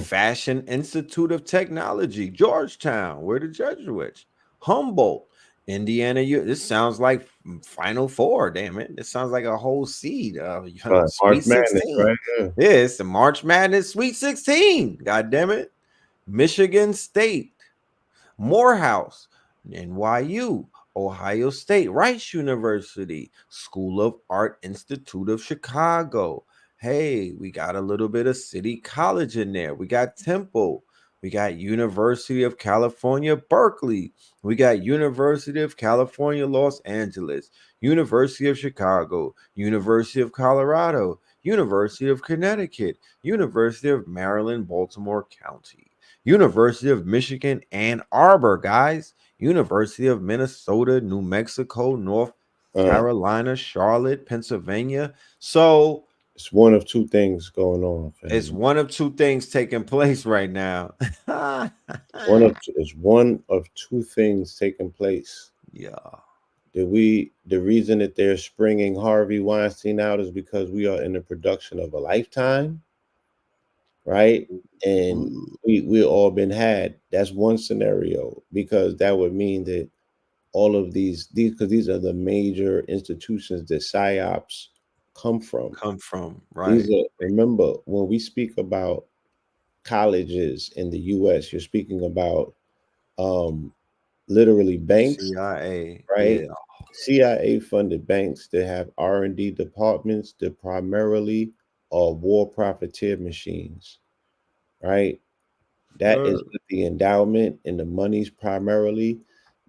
Fashion Institute of Technology, Georgetown, we're the Jesuits, Humboldt, Indiana. This sounds like Final Four. Damn it! This sounds like a whole seed. Sweet 16. Madness, right? Yeah, it's the March Madness Sweet 16. God damn it! Michigan State, Morehouse, NYU, Ohio State, Rice University, School of Art Institute of Chicago. Hey, we got a little bit of City College in there. We got Temple. We got University of California, Berkeley. We got University of California, Los Angeles, University of Chicago, University of Colorado, University of Connecticut, University of Maryland, Baltimore County, University of Michigan, Ann Arbor, guys, University of Minnesota, New Mexico, North Carolina, Charlotte, Pennsylvania. So it's one of two things going on, it's family. one of two things taking place right now. It's one of two things taking place. Yeah. The reason that they're springing Harvey Weinstein out is because we are in the production of a lifetime, right? And we all been had. That's one scenario, because that would mean that all of these because these are the major institutions that psyops come from. Come from, right. These are, remember, when we speak about colleges in the US, you're speaking about um literally banks, CIA. right? Yeah. CIA funded banks that have R&D departments that primarily are war profiteer machines, right? That is what the endowment and the monies primarily,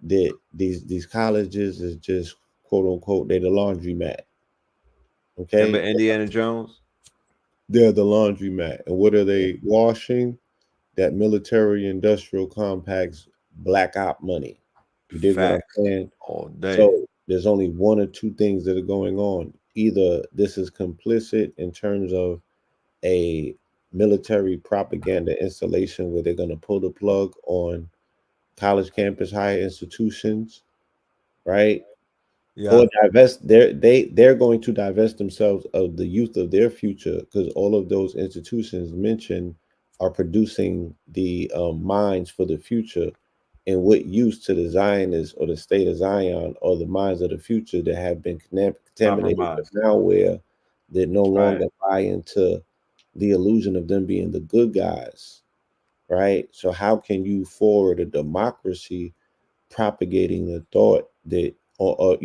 that these colleges is just quote unquote, they're the laundromat. Remember Okay. Indiana Jones? They're the laundromat. And what are they washing? That military industrial complex black op money. You dig what I'm Facts saying? all day. So there's only one or two things that are going on. Either this is complicit in terms of a military propaganda installation where they're going to pull the plug on college campus, higher institutions, right? Yeah. Or divest, they're going to divest themselves of the youth of their future, because all of those institutions mentioned are producing the minds for the future. And what use to the Zionists or the state of Zion, or the minds of the future that have been contaminated with Compromise. malware, that no Right. longer buy into the illusion of them being the good guys, right? So how can you forward a democracy propagating the thought that, or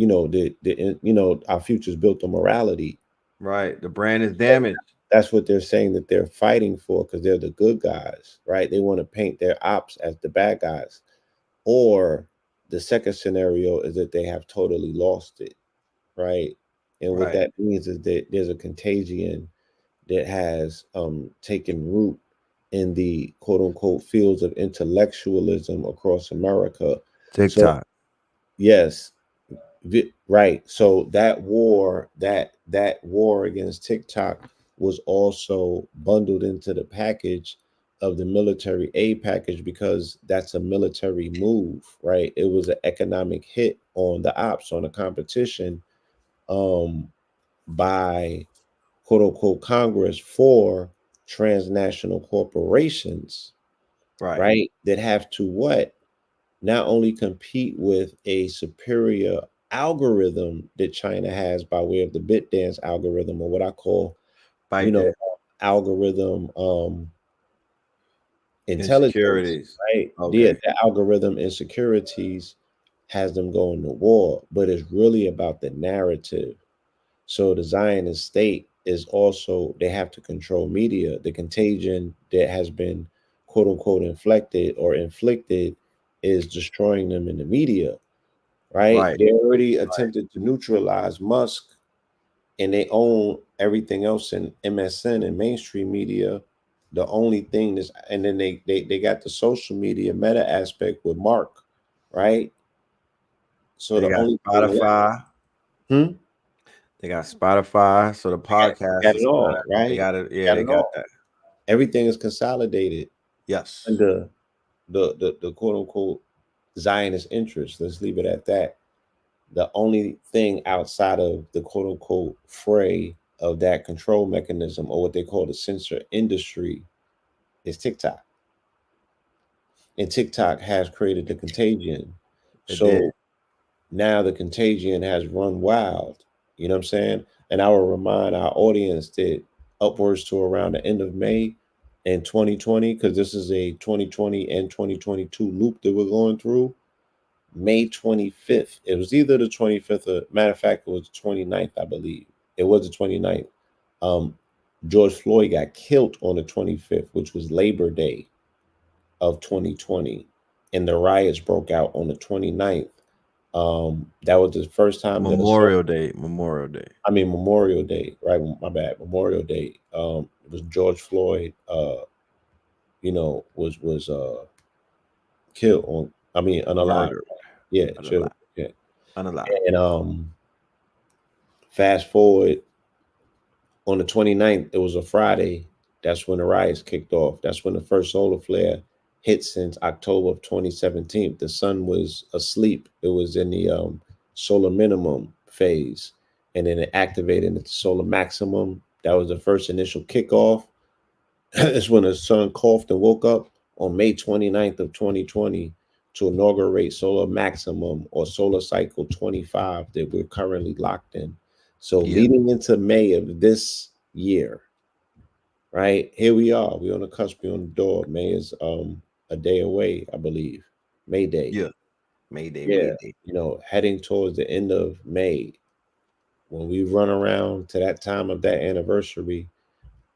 our future's built on morality? Right. The brand is damaged. That's what they're saying that they're fighting for, because they're the good guys, right? They want to paint their ops as the bad guys. Or the second scenario is that they have totally lost it, right? And what Right. that means is that there's a contagion that has taken root in the quote unquote fields of intellectualism across America. So TikTok. yes, right. So that war against TikTok was also bundled into the package of the military aid package, because that's a military move, right? It was an economic hit on the ops, on the competition, um, by quote unquote Congress for transnational corporations, Right. right? That have to what? Not only compete with a superior algorithm that China has by way of the BitDance algorithm, or what I call, you Bite know, that. algorithm intelligence, Insecurities. right? Yeah, Okay. the algorithm insecurities has them going to war, but it's really about the narrative. So the Zionist state is also, they have to control media. The contagion that has been quote unquote inflected or inflicted is destroying them in the media, right? Right. They already attempted to neutralize Musk, and they own everything else in MSN and mainstream media. The only thing is, and then they got the social media meta aspect with Mark, right? So They the got only thing left, Spotify. hmm? They got Spotify. So the They podcast got it is kind all, of they right? got it. They Yeah, got they it got all. that. Everything is consolidated Yes. under the quote unquote Zionist interest. Let's leave it at that. The only thing outside of the quote unquote fray of that control mechanism, or what they call the censor industry, is TikTok. And TikTok has created the contagion. It did. So now the contagion has run wild. You know what I'm saying? And I will remind our audience that upwards to around the end of May in 2020, because this is a 2020 and 2022 loop that we're going through. May 25th. It was either the 25th, or matter of fact, it was the 29th, I believe. It was the 29th. Um, George Floyd got killed on the 25th, which was Labor Day. of 2020, and the riots broke out on the 29th. That was the first time that Memorial Day. Memorial Day. Memorial Day, right? My bad, Memorial Day. It was George Floyd, was killed on. Unalive. Murdered. Yeah, chill. Unalive. Yeah, Unalive. and fast forward on the 29th, it was a Friday. That's when the riots kicked off. That's when the first solar flare hit since October of 2017. The sun was asleep. It was in the solar minimum phase, and then it activated at the solar maximum. That was the first initial kickoff. That's when the sun coughed and woke up on May 29th of 2020 to inaugurate solar maximum or solar cycle 25 that we're currently locked in. So Yeah. leading into May of this year, right? Here we are. We're on the cusp, we're on the door. May is a day away, I believe. May Day. Yeah. Mayday. Yeah. Mayday. Heading towards the end of May. When we run around to that time of that anniversary,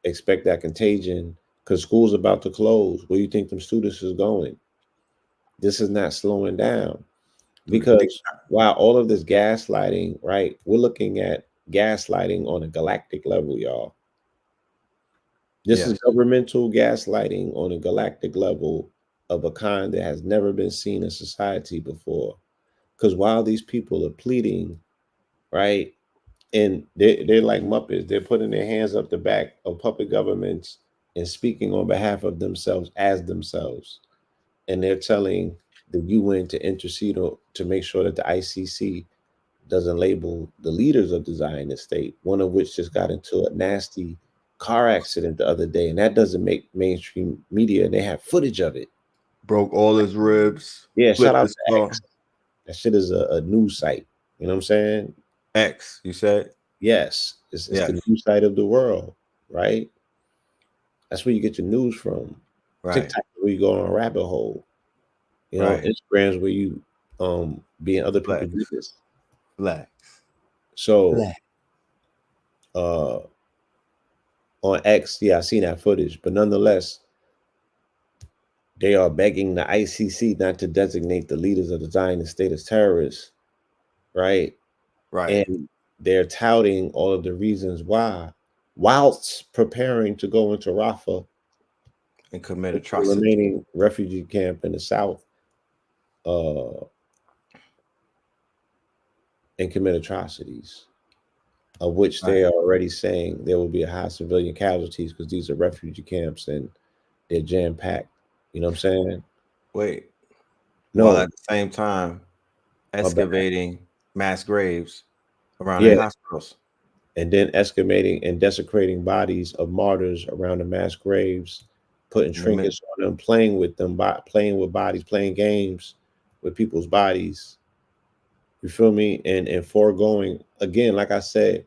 expect that contagion because school's about to close. Where you think them students is going? This is not slowing down because while all of this gaslighting, right? We're looking at gaslighting on a galactic level, y'all. This is Yes. governmental gaslighting on a galactic level of a kind that has never been seen in society before. Because while these people are pleading, right, and they're like Muppets, they're putting their hands up the back of puppet governments and speaking on behalf of themselves as themselves. And they're telling the UN to intercede to make sure that the ICC doesn't label the leaders of the Zionist state, one of which just got into a nasty car accident the other day, and that doesn't make mainstream media. They have footage of it. Broke all his ribs. Yeah, shout Flipped out his to car. X. That shit is a news site. You know what I'm saying? X, you said? Yes, it's Yes. the news site of the world, right? That's where you get your news from. Right. TikTok is where you go on a rabbit hole. Right. Instagram's where you be in other Flex. people's business. Flex. So Flex. On X, yeah, I seen that footage, but nonetheless, they are begging the ICC not to designate the leaders of the Zionist state as terrorists, right? Right. And they're touting all of the reasons why, whilst preparing to go into Rafah And commit the atrocity. remaining refugee camp in the south, and commit atrocities, of which they are already saying there will be a high civilian casualties because these are refugee camps and they're jam packed. You know what I'm saying? Wait. No, While at the same time excavating mass graves around yeah, the hospitals. and then excavating and desecrating bodies of martyrs around the mass graves, putting trinkets on them, playing with them, playing with bodies, playing games with people's bodies. You feel me? And foregoing again, like I said,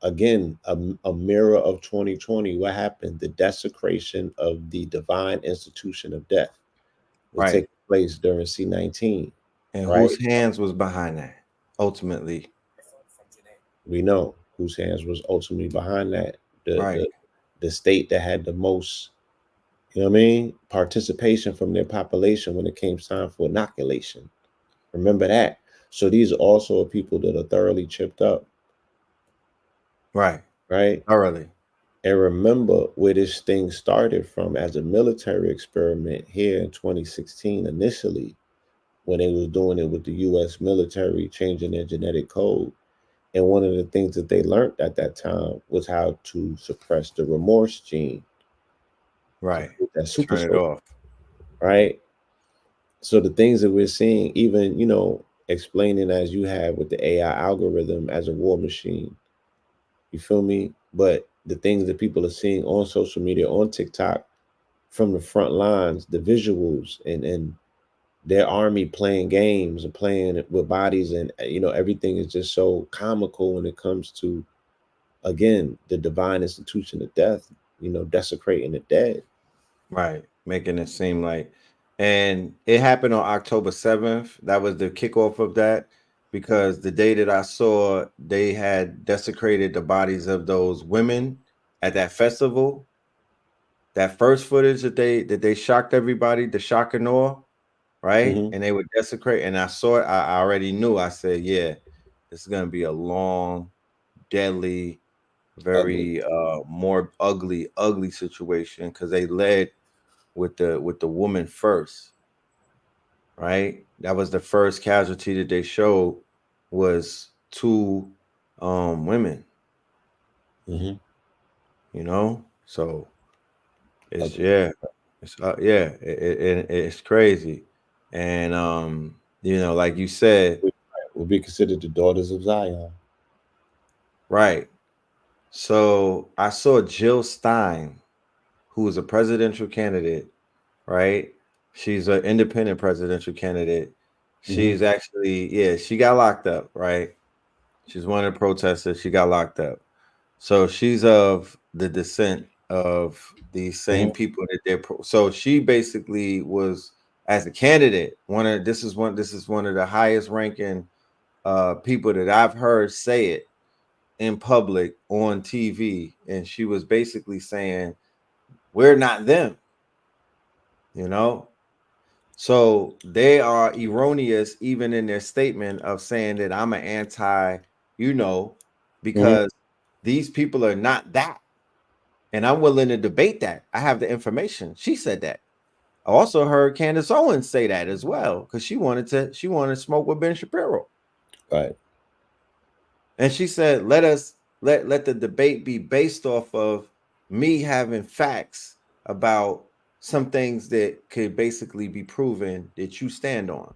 again, a mirror of 2020. What happened? The desecration of the divine institution of death was taking place during C-19. And right? whose hands was behind that? Ultimately, we know whose hands was ultimately behind that. The state that had the most, you know what I mean, participation from their population when it came time for inoculation. Remember that. So these are also people that are thoroughly chipped up. Right. Thoroughly. And remember where this thing started from as a military experiment here in 2016 initially, when they was doing it with the US military, changing their genetic code. And one of the things that they learned at that time was how to suppress the remorse gene. Right. That super Turn it off. Right. So the things that we're seeing, even, explaining as you have with the AI algorithm as a war machine, you feel me? But the things that people are seeing on social media, on TikTok, from the front lines, the visuals and their army playing games and playing with bodies, and everything is just so comical when it comes to, again, the divine institution of death, desecrating the dead. Right. Making it seem like, and it happened on October 7th. That was the kickoff of that, because the day that I saw they had desecrated the bodies of those women at that festival. that first footage that they shocked everybody, the shock and awe, right? Mm-hmm. And they would desecrate. And I saw it. I already knew. I said, yeah, this is gonna be a long, deadly, Ugly. very more ugly situation because they led with the woman first, right? That was the first casualty that they showed was two women, Mm-hmm. you know. So it's Ugly. yeah, it's crazy, and you know, like you said, Will be considered the daughters of Zion. right. So I saw Jill Stein, who is a presidential candidate, right? She's an independent presidential candidate. Mm-hmm. She's actually, yeah, she got locked up, right? She's one of the protesters. She got locked up. So she's of the descent of these same Mm-hmm. people that so she basically was as a candidate, this is one of the highest ranking people that I've heard say it in public on TV. And she was basically saying, we're not them, you know? So they are erroneous even in their statement of saying that I'm an anti, you know, Mm-hmm. because these people are not that. And I'm willing to debate that. I have the information. She said that. I also heard Candace Owens say that as well because she wanted to smoke with Ben Shapiro. Right. And she said, let the debate be based off of me having facts about some things that could basically be proven that you stand on.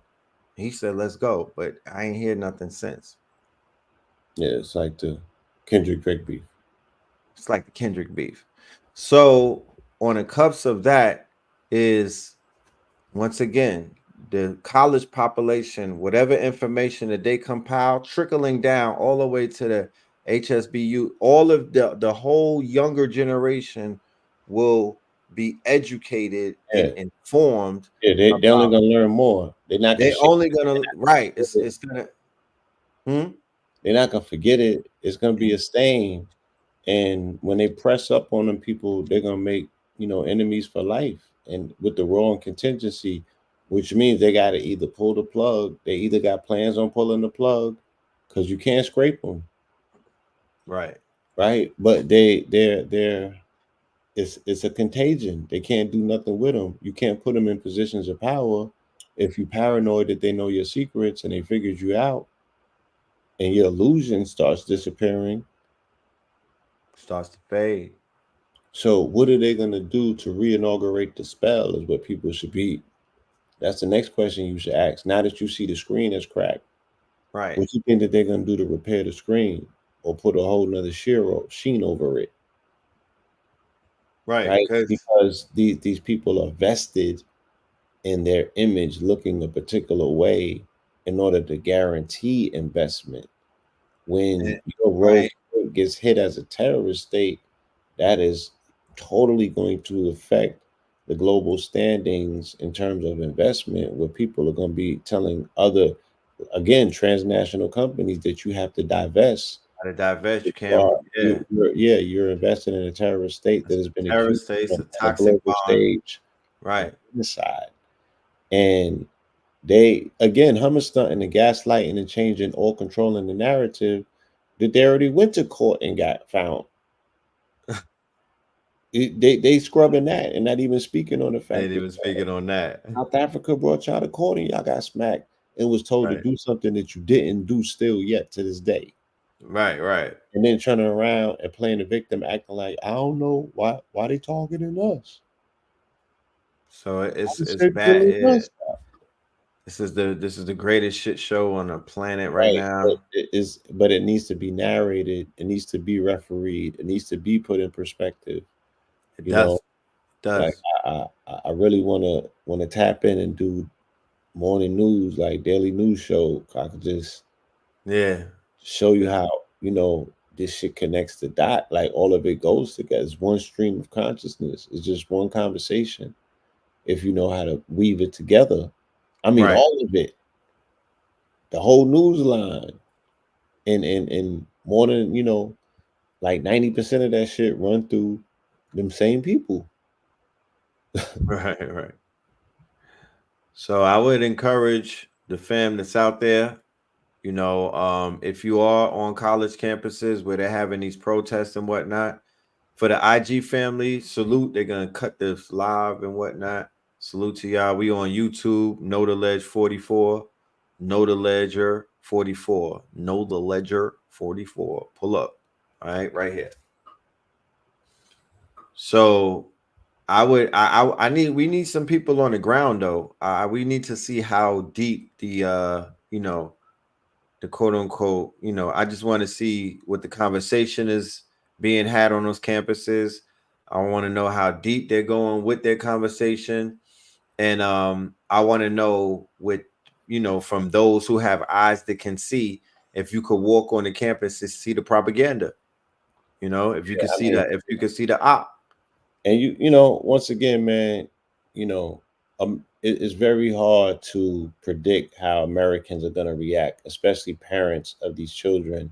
He said, let's go. But I ain't hear nothing since. Yeah, it's like the Kendrick Drake beef. It's like the Kendrick beef. So on the cups of that is once again the college population, whatever information that they compile, trickling down all the way to the HSBU, all of the whole younger generation will be educated Yeah. and informed Yeah, they only about. gonna learn more. They're not gonna They share only gonna right. it. It's gonna. Hmm? They're not gonna forget it. It's gonna be a stain. And when they press up on them people, they're gonna make, enemies for life. And with the wrong contingency, which means they gotta either pull the plug, they either got plans on pulling the plug, because you can't scrape them, Right. right? But they're it's a contagion. They can't do nothing with them. You can't put them in positions of power if you paranoid that they know your secrets and they figured you out, and your illusion starts disappearing. Starts to fade. So what are they going to do to reinaugurate the spell is what people should be. That's the next question you should ask. Now that you see the screen is cracked, Right. what you think that they're going to do to repair the screen or put a whole nother sheen over it, Right. right? Because Because these people are vested in their image looking a particular way in order to guarantee investment. When your rogue right. state gets hit as a terrorist state, that is totally going to affect the global standings in terms of investment, where people are going to be telling other, again, transnational companies that you have to divest. How to divest, you You can't. are, Yeah. you're invested in a terrorist state that It's has a been accused terrorist state, it's a on a toxic global bomb. stage of Right. genocide. And they, again, Hummer stunting and gaslighting and changing or controlling the narrative that they already went to court and got found. They scrubbing that and not even speaking on the fact Ain't that even speaking on that. South Africa brought y'all to court and y'all got smacked and was told to Right. do something that you didn't do still yet to this day. Right. Right. And then turning around and playing the victim, acting like, I don't know why they targeting us. So They it's said bad. killing Yeah. us. This is the greatest shit show on the planet right Right. But now. it needs to be narrated. It needs to be refereed. It needs to be put in perspective. It You know, like does. I really wanna tap in and do morning news, like daily news show. I could just Yeah. show you how, this shit connects the dot. Like all of it goes together. It's one stream of consciousness. It's just one conversation. If you know how to weave it together. I mean, Right. all of it, the whole news line, and more than, like 90% of that shit run through them same people. Right, right. So I would encourage the fam that's out there, if you are on college campuses where they're having these protests and whatnot, for the IG family, salute. They're gonna cut this live and whatnot. Salute to y'all. We on YouTube. Know the Ledge 44. Know the Ledger 44. Know the Ledger 44. Pull up. All right here. So I need we need some people on the ground though. We need to see how deep the quote unquote, I just want to see what the conversation is being had on those campuses. I want to know how deep they're going with their conversation. And I want to know from those who have eyes that can see, if you could walk on the campus and see the propaganda, if you could I see mean, that, if you could see the op. and once again, man, it's very hard to predict how Americans are going to react, especially parents of these children.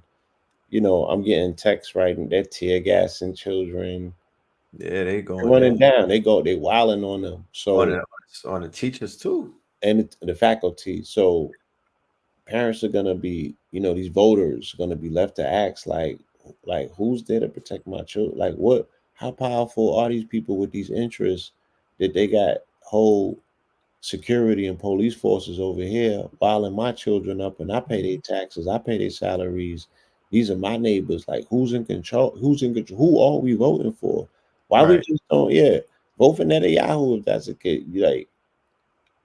I'm getting texts writing they're tear gassing children, Yeah, they they're going running in down, they wilding on them. on So, the teachers too. and the faculty. So parents are gonna be, these voters are gonna be left to ask, like who's there to protect my children? Like what? How powerful are these people with these interests that they got whole security and police forces over here wiling my children up, and I pay their taxes, I pay their salaries. These are my neighbors. Like who's in control? Who's in control? Who are we voting for? Why we Right, just don't? Yeah, vote for Netanyahu if that's the case. You like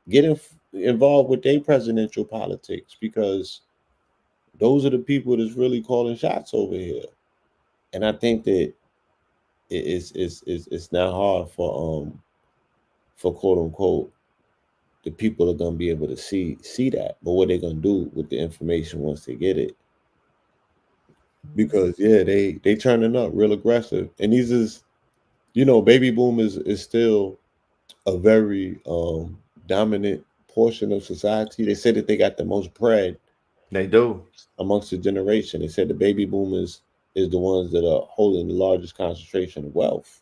get involved with their presidential politics, because those are the people that's really calling shots over here. And I think that it's not hard for quote unquote the people are gonna be able to see that. But what they're gonna do with the information once they get it. Because yeah, they turning up real aggressive. And these is baby boom is still a very dominant portion of society. They said that they got the most bread they do. amongst the generation. They said the baby boomers is the ones that are holding the largest concentration of wealth.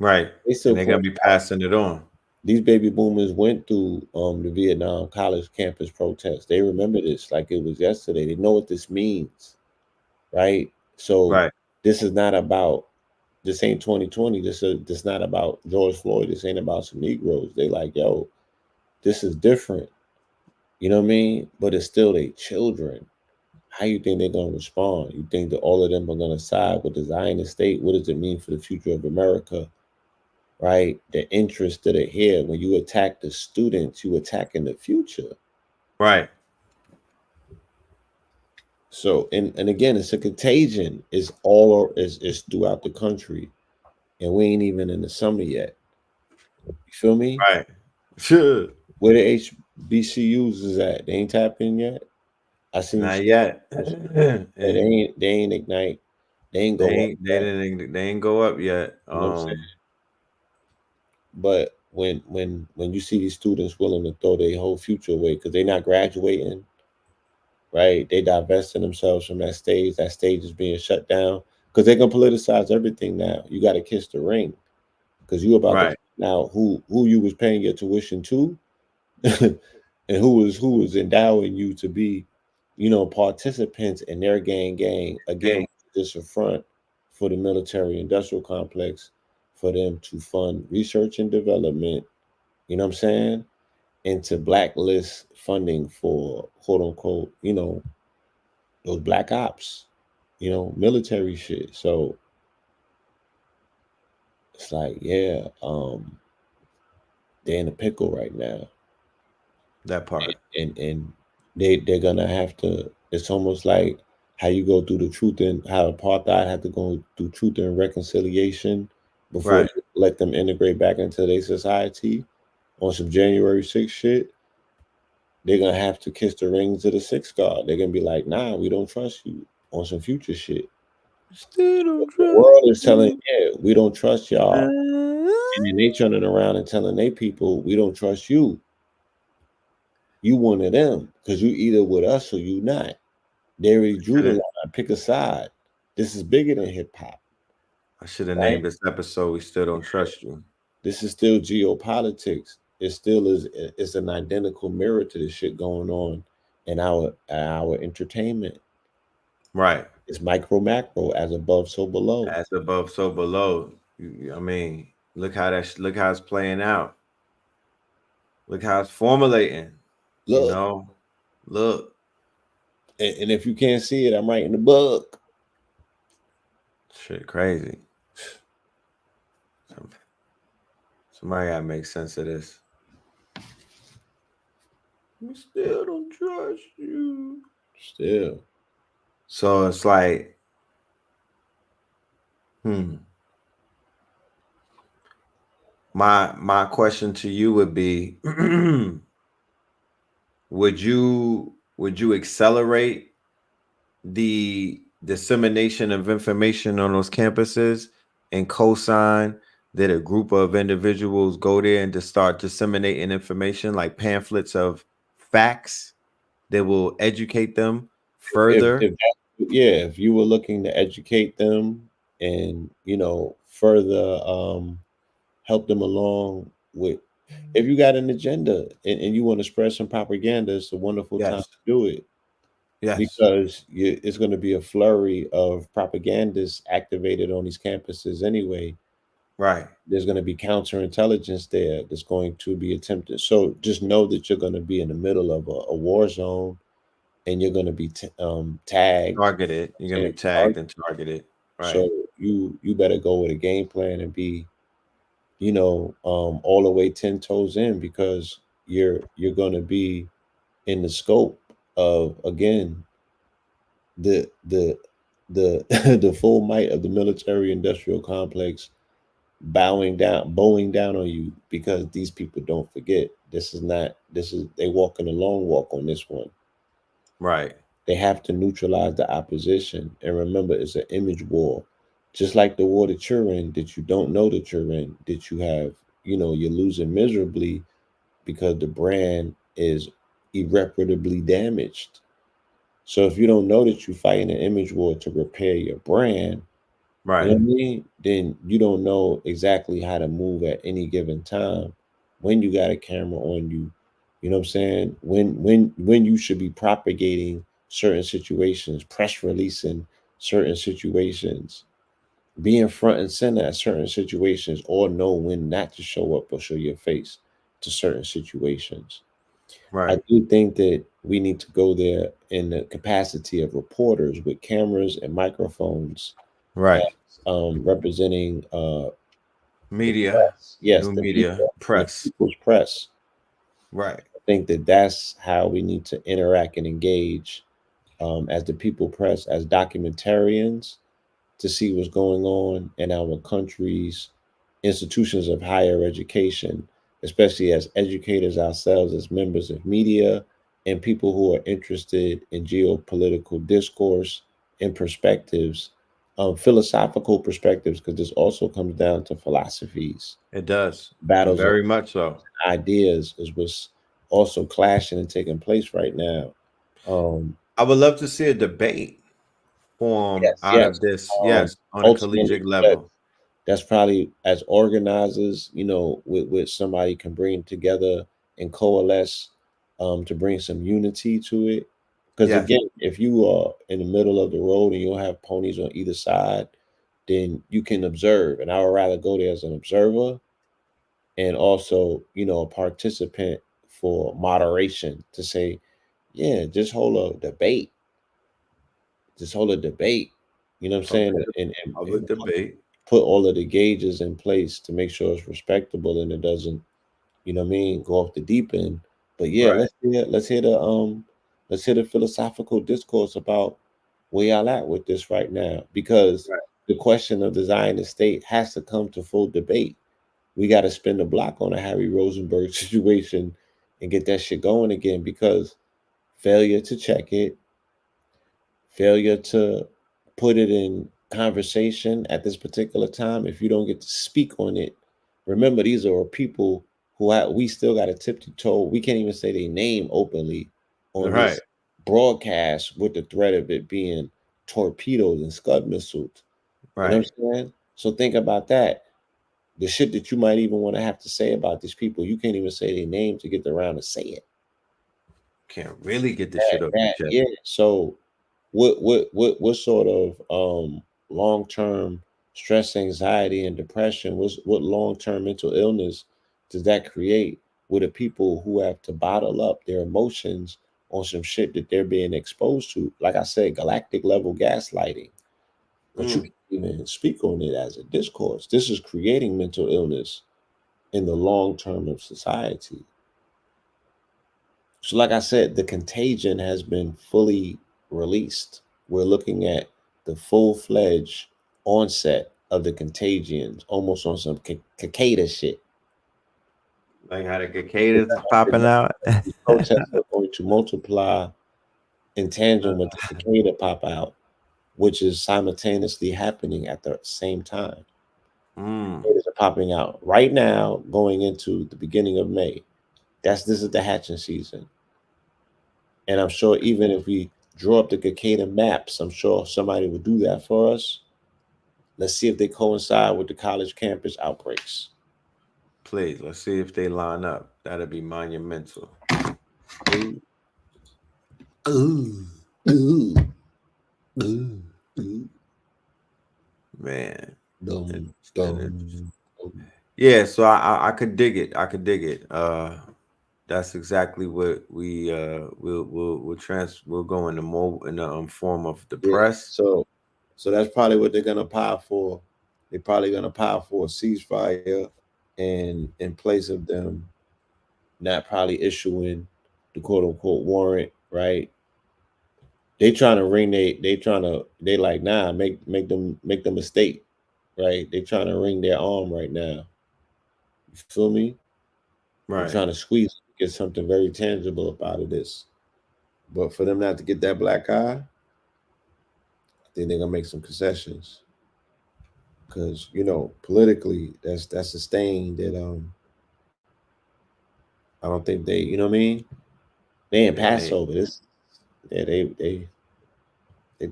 Right, They and still they're gonna point be out passing it on. these baby boomers went through the Vietnam college campus protests. They remember this like it was yesterday. They know what this means, right? So Right, this is not about this ain't 2020. This not about George Floyd. This ain't about some Negroes. They like, yo, this is different. You know what I mean? But it's still their children. How you think they're gonna respond? You think that all of them are gonna side with the Zionist state? What does it mean for the future of America? Right? The interests that are here. When you attack the students, you attacking the future. right. So and again, it's a contagion. It's all is throughout the country, and we ain't even in the summer yet. You feel me? Right. Sure. Where the HBCUs is at? They ain't tapped in yet. I seen Not yet. they And ain't ignite. They ain't go up yet. they ain't go up yet. You know what I'm saying? But when you see these students willing to throw their whole future away because they're not graduating, right? They divesting themselves from that stage. That stage is being shut down because they're gonna politicize everything now. You got to kiss the ring because you about to Right, find out who you was paying your tuition to, and who was endowing you to be, participants in their gang again. Just a front for the military industrial complex for them to fund research and development. You know what I'm saying? And to blacklist funding for quote unquote, those black ops, military shit. So it's like, yeah, they're in a pickle right now. that part. And they're gonna have to. It's almost like how you go through the truth and how apartheid had to go through truth and reconciliation before Right, you let them integrate back into their society on some January 6th shit. They're gonna have to kiss the rings of the six god. They're gonna be like, nah, we don't trust you on some future shit. still don't The trust world is telling, you. yeah, we don't trust y'all. And then they turning around and telling they people, we don't trust you. You one of them. Because you either with us or you not. They already drew the Shoulda- line. Pick a side. This is bigger than hip hop, I should have right? named this episode "We Still Don't Trust You." This is still geopolitics. It still is. It's an identical mirror to the shit going on in our entertainment. Right. It's micro macro, as above, so below. As above, so below. I mean, look how it's playing out. Look how it's formulating. You Look, know, look, and if you can't see it, I'm writing the book. shit, crazy. Some- Somebody gotta make sense of this. We still don't trust you. Still, So it's like, my question to you would be, would you accelerate the dissemination of information on those campuses and co-sign that a group of individuals go there and just start disseminating information like pamphlets of facts that will educate them further? if you were looking to educate them and further help them along with, if you got an agenda and you want to spread some propaganda, it's a wonderful time Yes. to do it, Yes. because it's going to be a flurry of propagandists activated on these campuses anyway. Right. There's going to be counterintelligence there that's going to be attempted. So just know that you're going to be in the middle of a war zone, and you're going to be tagged. Targeted. You're gonna and be tagged and targeted. Right. So you better go with a game plan and be, all the way 10 toes in, because you're going to be in the scope of, again, the the the full might of the military industrial complex bowing down on you, because these people don't forget, this is they walking a long walk on this one. Right. They have to neutralize the opposition, and remember, it's an image war, just like the war that you're in, that you don't know that you're in, that you have, you're losing miserably because the brand is irreparably damaged. So if you don't know that you're fighting an image war to repair your brand, you Right. know what I mean? Then you don't know exactly how to move at any given time, when you got a camera on you. You know what I'm saying? When you should be propagating certain situations, press releasing certain situations, being front and center at certain situations, or know when not to show up or show your face to certain situations. I Right. do think that we need to go there in the capacity of reporters with cameras and microphones, Right. as representing the Media. press. Yes, New the media. media, the Press. people's press. Right. I think that that's how we need to interact and engage, as the people press, as documentarians, to see what's going on in our country's institutions of higher education, especially as educators ourselves, as members of media, and people who are interested in geopolitical discourse and perspectives, philosophical perspectives, because this also comes down to philosophies, It does. battles of Very much so. ideas is what's also clashing and taking place right now. Um, I would love to see a debate form yes, out yes. of this. Um, Yes, on a ultimately, collegiate level. that's probably, as organizers, with somebody can bring together and coalesce, to bring some unity to it. Because Yes. again, if you are in the middle of the road and you don't have ponies on either side, then you can observe. And I would rather go there as an observer, and also, a participant for moderation, to say, yeah, just hold a debate. Just hold a debate. You know what I'm saying? Okay. And Public debate. put all of the gauges in place to make sure it's respectable and it doesn't, go off the deep end. But yeah, Right. let's hear the philosophical discourse about where y'all at with this right now. Because Right. the question of the Zionist state has to come to full debate. We got to spin the block on a Harry Rosenberg situation and get that shit going again, because failure to check it, failure to put it in conversation at this particular time, if you don't get to speak on it, remember, these are people we still got to tip the toe. We can't even say their name openly on Right. this broadcast, with the threat of it being torpedoed and scud missiles. You know Right. what I'm saying? So think about that. the shit that you might even want to have to say about these people, you can't even say their name to get around to say it. Can't really get this shit off your chest. Yeah. So what sort of long-term stress, anxiety, and depression, what long-term mental illness does that create with the people who have to bottle up their emotions on some shit that they're being exposed to? Like I said, galactic level gaslighting. But you can't even speak on it as a discourse. This is creating mental illness in the long term of society. So, like I said, the contagion has been fully released. We're looking at the full-fledged onset of the contagions, almost on some cicada shit. Like how the cicadas is popping out. These protests are going to multiply in tandem with the cicada pop out, which is simultaneously happening at the same time. Cicadas are popping out right now, going into the beginning of May. This is the hatching season. And I'm sure even if we draw up the cicada maps, I'm sure somebody will do that for us. Let's see if they coincide with the college campus outbreaks. Please, let's see if they line up. That'd be monumental. Man. Yeah, so I could dig it. I could dig it. That's exactly what we'll go into more in the form of the press. So that's probably what they're gonna pile for. They're probably gonna pile for a ceasefire, and in place of them not probably issuing the quote unquote warrant, right? They trying to ring they like, nah, make them a state, right? They trying to ring their arm right now. You feel me? Right. They're trying to squeeze, get something very tangible up out of this. But for them not to get that black eye, I think they're gonna make some concessions. Because politically, that's a stain that I don't think they, you know what I mean? They ain't Passover. They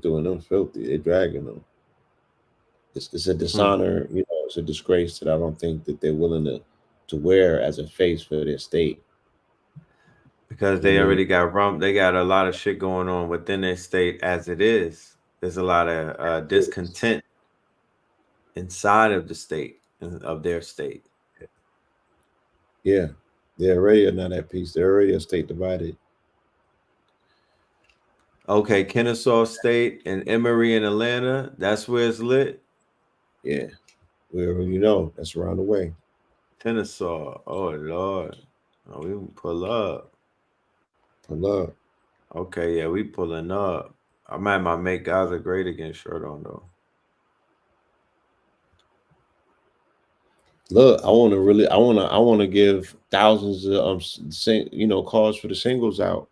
doing them filthy. They dragging them. It's a dishonor, it's a disgrace that I don't think that they're willing to wear as a face for their state. Because they already got they got a lot of shit going on within their state as it is. There's a lot of discontent inside of the state, of their state. Yeah, they're already not at peace. They're already a state divided. Okay, Kennesaw State and Emory in Atlanta, that's where it's lit? Yeah, that's around the way. Kennesaw, oh Lord. Oh, we pull up. Pull up. Okay, yeah, we pulling up. I'm at my Make Gaza Great Again shirt on though. Look, I want to give thousands of calls for the singles out.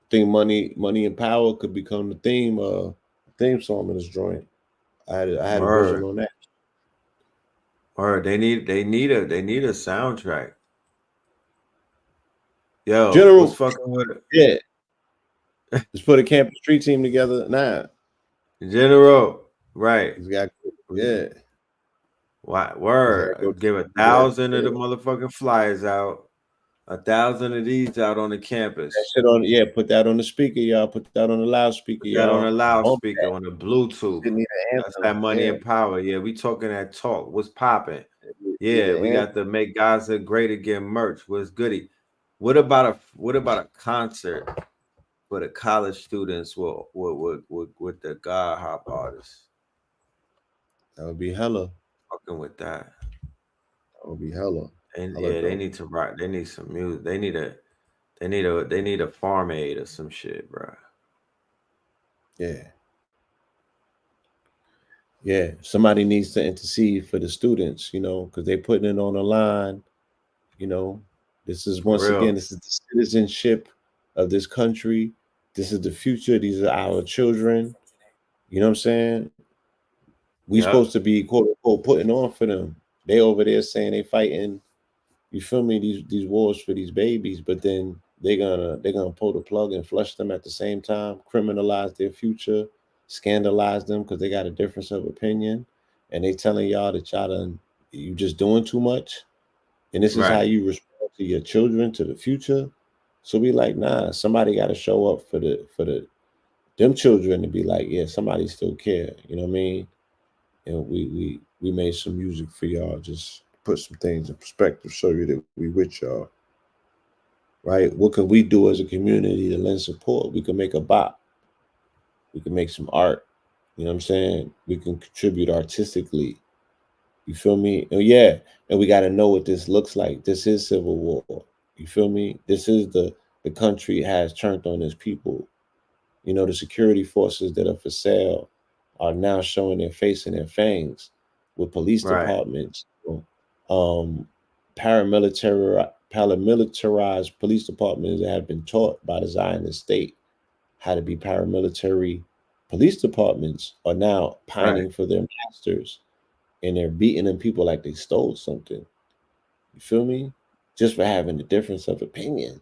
I think money and power could become the theme song in this joint. I had a vision on that. Or they need a soundtrack. Yo, General, what's fucking with it? Yeah. Let's put a campus street team together. Nah. General, right. Yeah. Why, word. Give 1,000 of the motherfucking flyers out. 1,000 of these out on the campus. That shit put that on the speaker, y'all. Put that on the loudspeaker, y'all. Put that on the loudspeaker, on the Bluetooth. That's that money and power. Yeah, we talking that talk. What's popping? Yeah, we got the Make Gaza Great Again merch. What's goody? What about a concert for the college students with the God Hop artists? That would be hella. Fucking with that. That would be hella. And yeah, they need to rock. They need some music. They need a farm aid or some shit, bro. Yeah. Yeah. Somebody needs to intercede for the students, because they're putting it on the line. This is this is the citizenship of this country. This is the future. These are our children. You know what I'm saying? We supposed to be quote unquote putting on for them. They over there saying they fighting, you feel me, these wars for these babies, but then they're gonna pull the plug and flush them at the same time, criminalize their future, scandalize them because they got a difference of opinion, and they telling y'all that you just doing too much, and this is how Right. you respond to your children, to the future. So we like, nah, somebody got to show up for the them children to be like, yeah, somebody still care. You know what I mean? And we made some music for y'all. Just put some things in perspective, show you that we with y'all. Right? What can we do as a community to lend support? We can make a bop. We can make some art. You know what I'm saying? We can contribute artistically. You feel me? Oh yeah, and we got to know what this looks like. This is civil war. You feel me? This is the country has turned on its people. You know, the security forces that are for sale are now showing their face and their fangs with police Right. departments, um, paramilitarized police departments that have been taught by the Zionist state how to be paramilitary police departments are now Right. pining for their masters, and they're beating them people like they stole something. You feel me? Just for having a difference of opinion.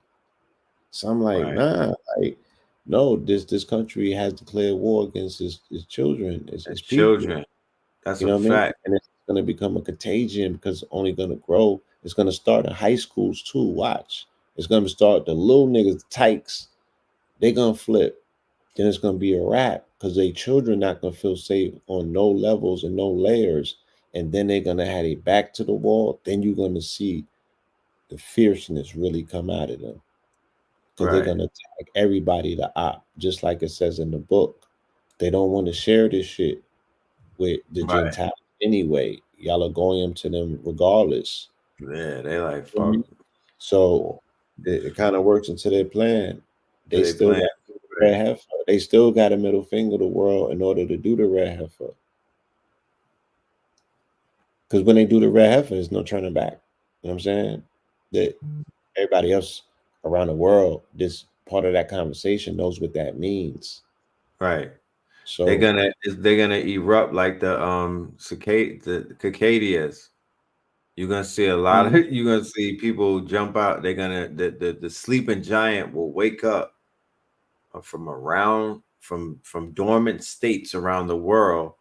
So I'm like, Right. nah, like, no, this country has declared war against its children, its As people. children. That's You a know what I mean? fact. And it's gonna become a contagion because it's only gonna grow. It's gonna start in high schools too. Watch. It's gonna start the little niggas, tykes, they gonna flip. Then it's gonna be a wrap because they children not gonna feel safe on no levels and no layers. And then they're gonna have their back to the wall. Then you're gonna see the fierceness really come out of them because they're Right. gonna tag everybody to op, just like it says in the book. They don't want to share this shit with the Right. Gentiles anyway. Y'all are going to them regardless. Yeah, they like You know what I fuck. mean? So it kind of works into their plan. Do They they still playing? got the red heifer. They still got a middle finger to the world in order to do the red heifer. Because when they do the red heifer, there's no turning back. You know what I'm saying? That everybody else around the world, this part of that conversation knows what that means. Right. So They're gonna erupt like the the cicadas. You're gonna see a lot of mhm, you're gonna see people jump out. They're gonna the sleeping giant will wake up from around from dormant states around the world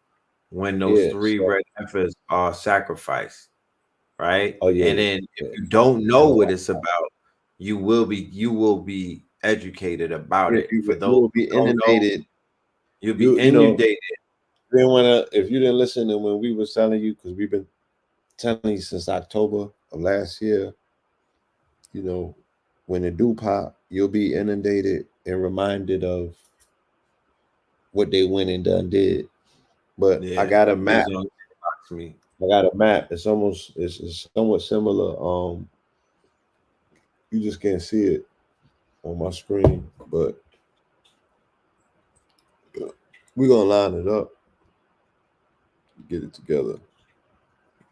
when those yeah. three So red heifers are sacrificed, right? oh yeah, And yeah, then if yeah. you don't I know know. what it's about, you will be educated about Yeah, it. For you those will be who don't know, inundated. you'll be You know, inundated. you didn't wanna if you didn't listen to when we was telling you because we've been telling you since October of last year. You know, when it do pop, you'll be inundated and reminded of what they went and done did. But I Yeah, got a please map. don't box me. I got a map. It's somewhat similar. You just can't see it on my screen, but we're gonna line it up, get it together.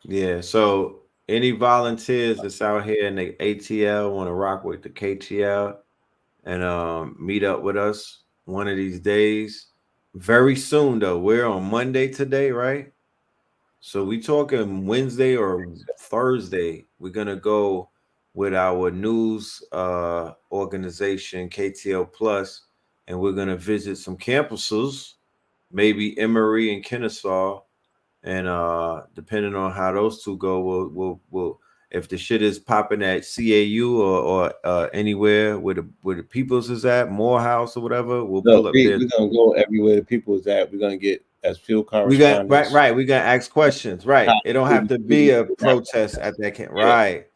Yeah. So any volunteers that's out here in the ATL want to rock with the KTL and meet up with us one of these days. Very soon though. We're on Monday today, right? So we talking Wednesday or Thursday. We're gonna go with our news organization KTL Plus, and we're gonna visit some campuses, maybe Emory and Kennesaw, and depending on how those two go, we'll if the shit is popping at CAU or anywhere where the peoples is at, Morehouse or whatever, we'll Look, pull up there. we're gonna go everywhere the people is at. We're gonna get as field We got correspondents, right. We got to ask questions. Right. It don't have college to be students, a protest at that camp. yeah, Right.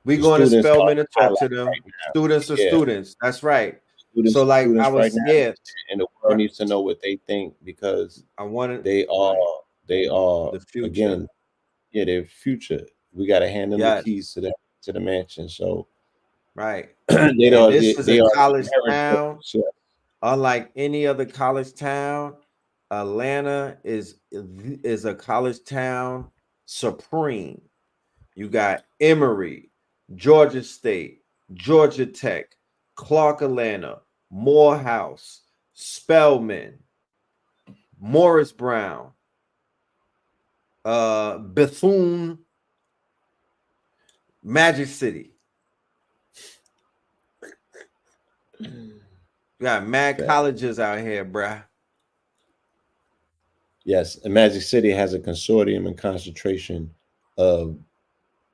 We the going to students are Spelman to talk to highlight them. right now. Students are Yeah, students. That's right. So students, like I students right was, now, yeah. and the world Right. needs to know what they think because I wanted they are right they are the future. again, yeah, their future. We got to hand them the Yes. keys to the mansion. So Right. they And are this is they a are the college inheritors. town. So, Unlike any other college town, Atlanta is a college town supreme. You got Emory, Georgia State, Georgia Tech, Clark Atlanta, Morehouse, Spelman, Morris Brown, Bethune, Magic City. You got mad fact. colleges out here, bruh. Yes, and Magic City has a consortium and concentration of,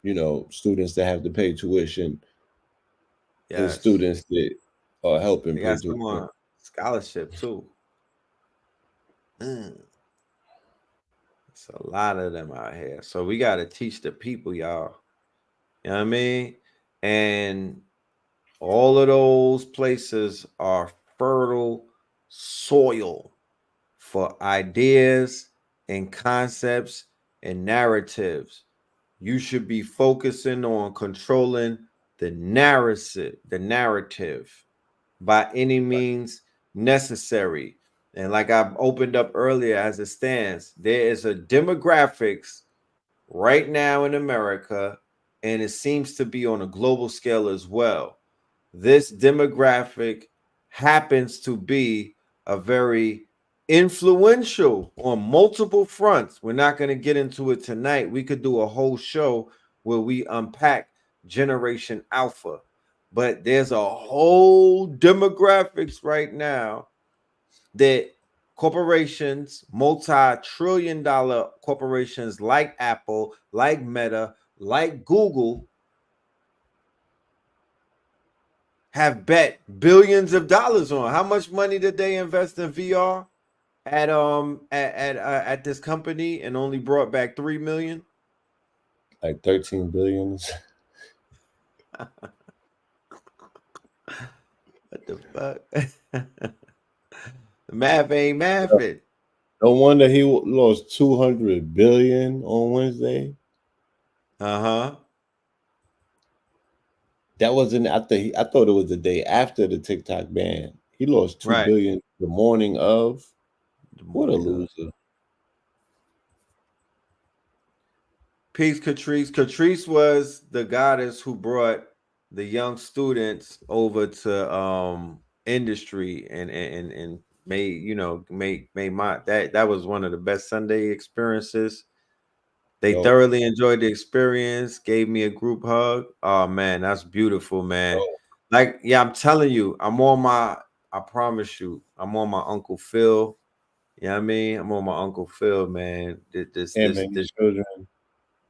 you know, students that have to pay tuition and Yes. students that are helping They pay got some tuition. scholarship too. Mm. It's a lot of them out here. So we got to teach the people, y'all. You know what I mean? And all of those places are fertile soil for ideas and concepts and narratives. You should be focusing on controlling the narrative by any means necessary. And like I opened up earlier, as it stands, there is a demographics right now in America, and it seems to be on a global scale as well. This demographic happens to be a very influential on multiple fronts. We're not going to get into it tonight. We could do a whole show where we unpack Generation Alpha, but there's a whole demographics right now that corporations, multi-trillion dollar corporations like Apple, like Meta, like Google have bet billions of dollars on. How much money did they invest in VR at this company and only brought back 3 million? Like 13 billions. What the fuck? The math ain't mathing. No wonder he lost 200 billion on Wednesday. Uh-huh. That wasn't after I thought it was the day after the TikTok ban. He lost 2 Right. billion the morning of. The What a morning of. loser. Peace, Catrice. Catrice was the goddess who brought the young students over to industry and made, you know, made my that was one of the best Sunday experiences. They Yo, thoroughly enjoyed the experience, gave me a group hug. Oh man, that's beautiful, man. yo. Like, yeah, I'm telling you, I promise you, I'm on my Uncle Phil. You know what I mean? I'm on my Uncle Phil, man. This Yeah, this man, this children.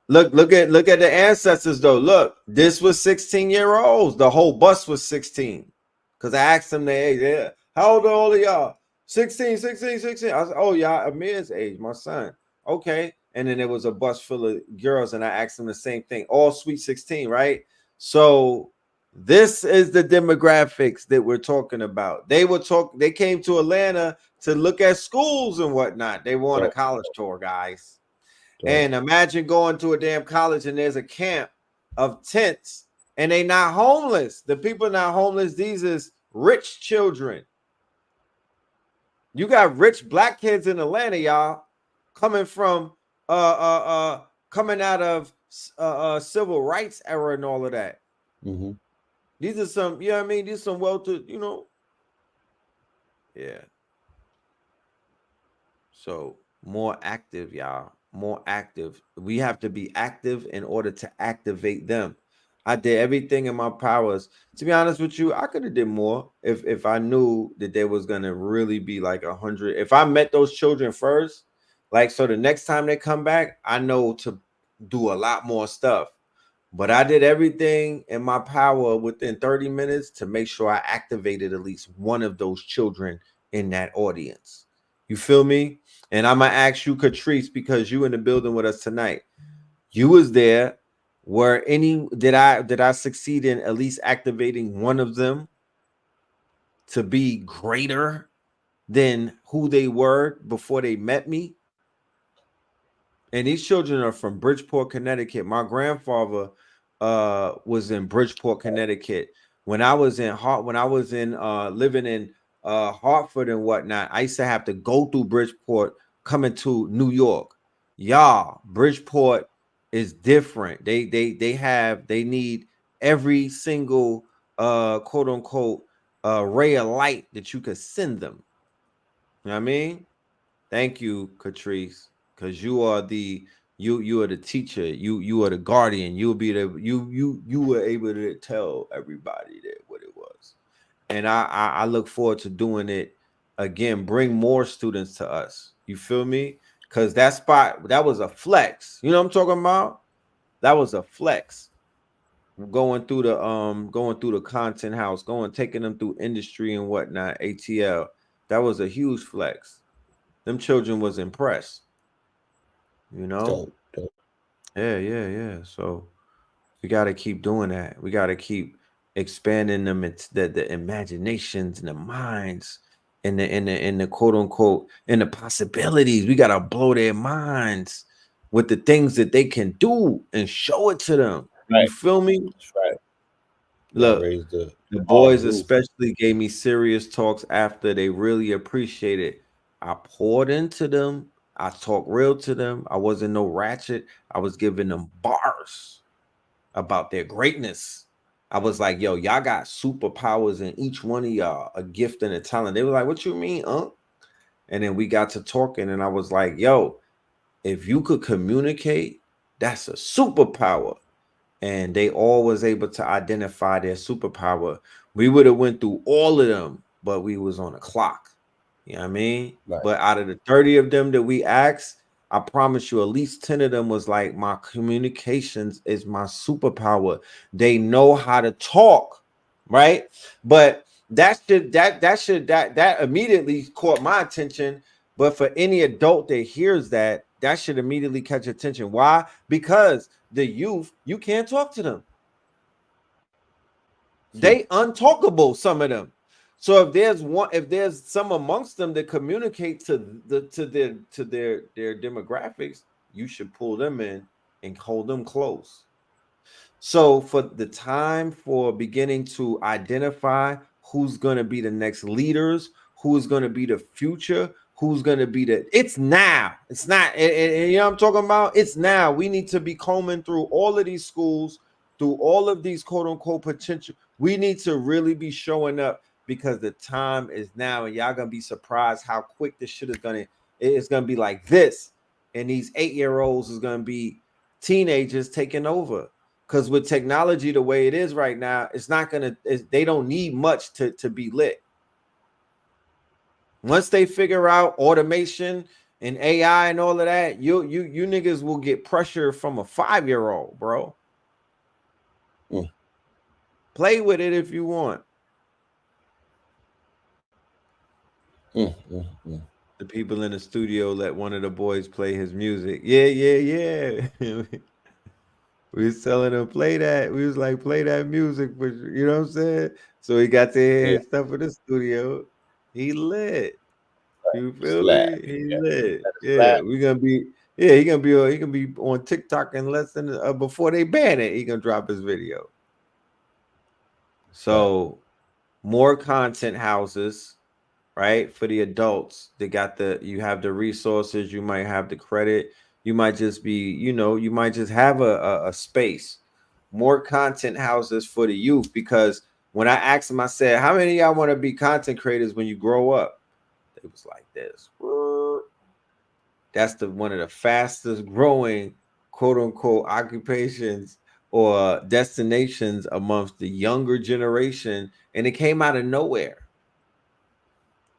look at the ancestors though. Look, this was 16-year-olds. The whole bus was 16. Because I asked them their age. Yeah. How old are all of y'all? 16, 16, 16. I said, oh, y'all, Amir's age, my son. Okay. And then there was a bus full of girls, and I asked them the same thing. All sweet 16, right? So this is the demographics that we're talking about. They came to Atlanta to look at schools and whatnot. They were on a Dope, college tour, guys. dope. And imagine going to a damn college and there's a camp of tents and they not homeless. The people not homeless. These is rich children. You got rich black kids in Atlanta, y'all, coming from coming out of civil rights era and all of that. Mm-hmm. These are some, you know what I mean? These are some well-to, yeah. So more active, y'all. More active. We have to be active in order to activate them. I did everything in my powers. To be honest with you, I could have did more if I knew that there was gonna really be like 100. If I met those children first, like so the next time they come back, I know to do a lot more stuff. But I did everything in my power within 30 minutes to make sure I activated at least one of those children in that audience. You feel me? And I'm gonna ask you, Catrice, because you in the building with us tonight. You was there. Were any did I succeed in at least activating one of them to be greater than who they were before they met me? And these children are from Bridgeport, Connecticut. My grandfather was in Bridgeport, Connecticut. When I was in living in Hartford and whatnot, I used to have to go through Bridgeport coming to New York. Y'all, Bridgeport is different. They need every single quote unquote ray of light that you could send them. You know what I mean? Thank you, Catrice, because you are the teacher. You are the guardian. You'll be the you were able to tell everybody that what it was, and I look forward to doing it again. Bring more students to us. You feel me? Because that spot that was a flex. You know what I'm talking about? That was a flex. Going through the content house, taking them through industry and whatnot, ATL. That was a huge flex. Them children was impressed. You know? Dope. Yeah. So we got to keep doing that. We got to keep expanding them. It's the imaginations and the minds and the quote unquote and the possibilities. We got to blow their minds with the things that they can do and show it to them. Right. You feel me? That's right. Look, Raise the the hard boys roof. especially gave me serious talks after. They really appreciated. I poured into them. I talked real to them. I wasn't no ratchet. I was giving them bars about their greatness. I was like, yo, y'all got superpowers in each one of y'all, a gift and a talent. They were like, what you mean, And then we got to talking, and I was like, yo, if you could communicate, that's a superpower. And they all was able to identify their superpower. We would have went through all of them, but we was on a clock. You know what I mean? Right. But out of the 30 of them that we asked, I promise you at least 10 of them was like, my communications is my superpower. They know how to talk, right? But that immediately caught my attention. But for any adult that hears that should immediately catch attention. Why? Because the youth, you can't talk to them. They untalkable, some of them. So if there's some amongst them that communicate to their demographics, you should pull them in and hold them close. So for the time for beginning to identify who's going to be the next leaders, who's going to be the future, who's going to be it's now. It's not, and you know what I'm talking about? It's now. We need to be combing through all of these schools, through all of these quote unquote potential. We need to really be showing up because the time is now, and y'all going to be surprised how quick this shit is going to, it's going to be like this. And these 8-year-olds is going to be teenagers taking over. Because with technology the way it is right now, it's not gonna. They don't need much to be lit. Once they figure out automation and AI and all of that, you niggas will get pressure from a 5-year-old, bro. Play with it if you want. The people in the studio let one of the boys play his music. Yeah. We was telling him play that. We was like, play that music, but you know what I'm saying? So he got to hear his stuff in the studio. He lit. You feel me? He lit. Yeah, we gonna be. Yeah, he gonna be on TikTok in less than before they ban it. He gonna drop his video. So more content houses, right? For the adults, they got you have the resources. You might have the credit. You might just be, you might just have a space. More content houses for the youth, because when I asked them, I said, how many of y'all want to be content creators when you grow up? It was like this. That's one of the fastest growing quote unquote occupations or destinations amongst the younger generation. And it came out of nowhere.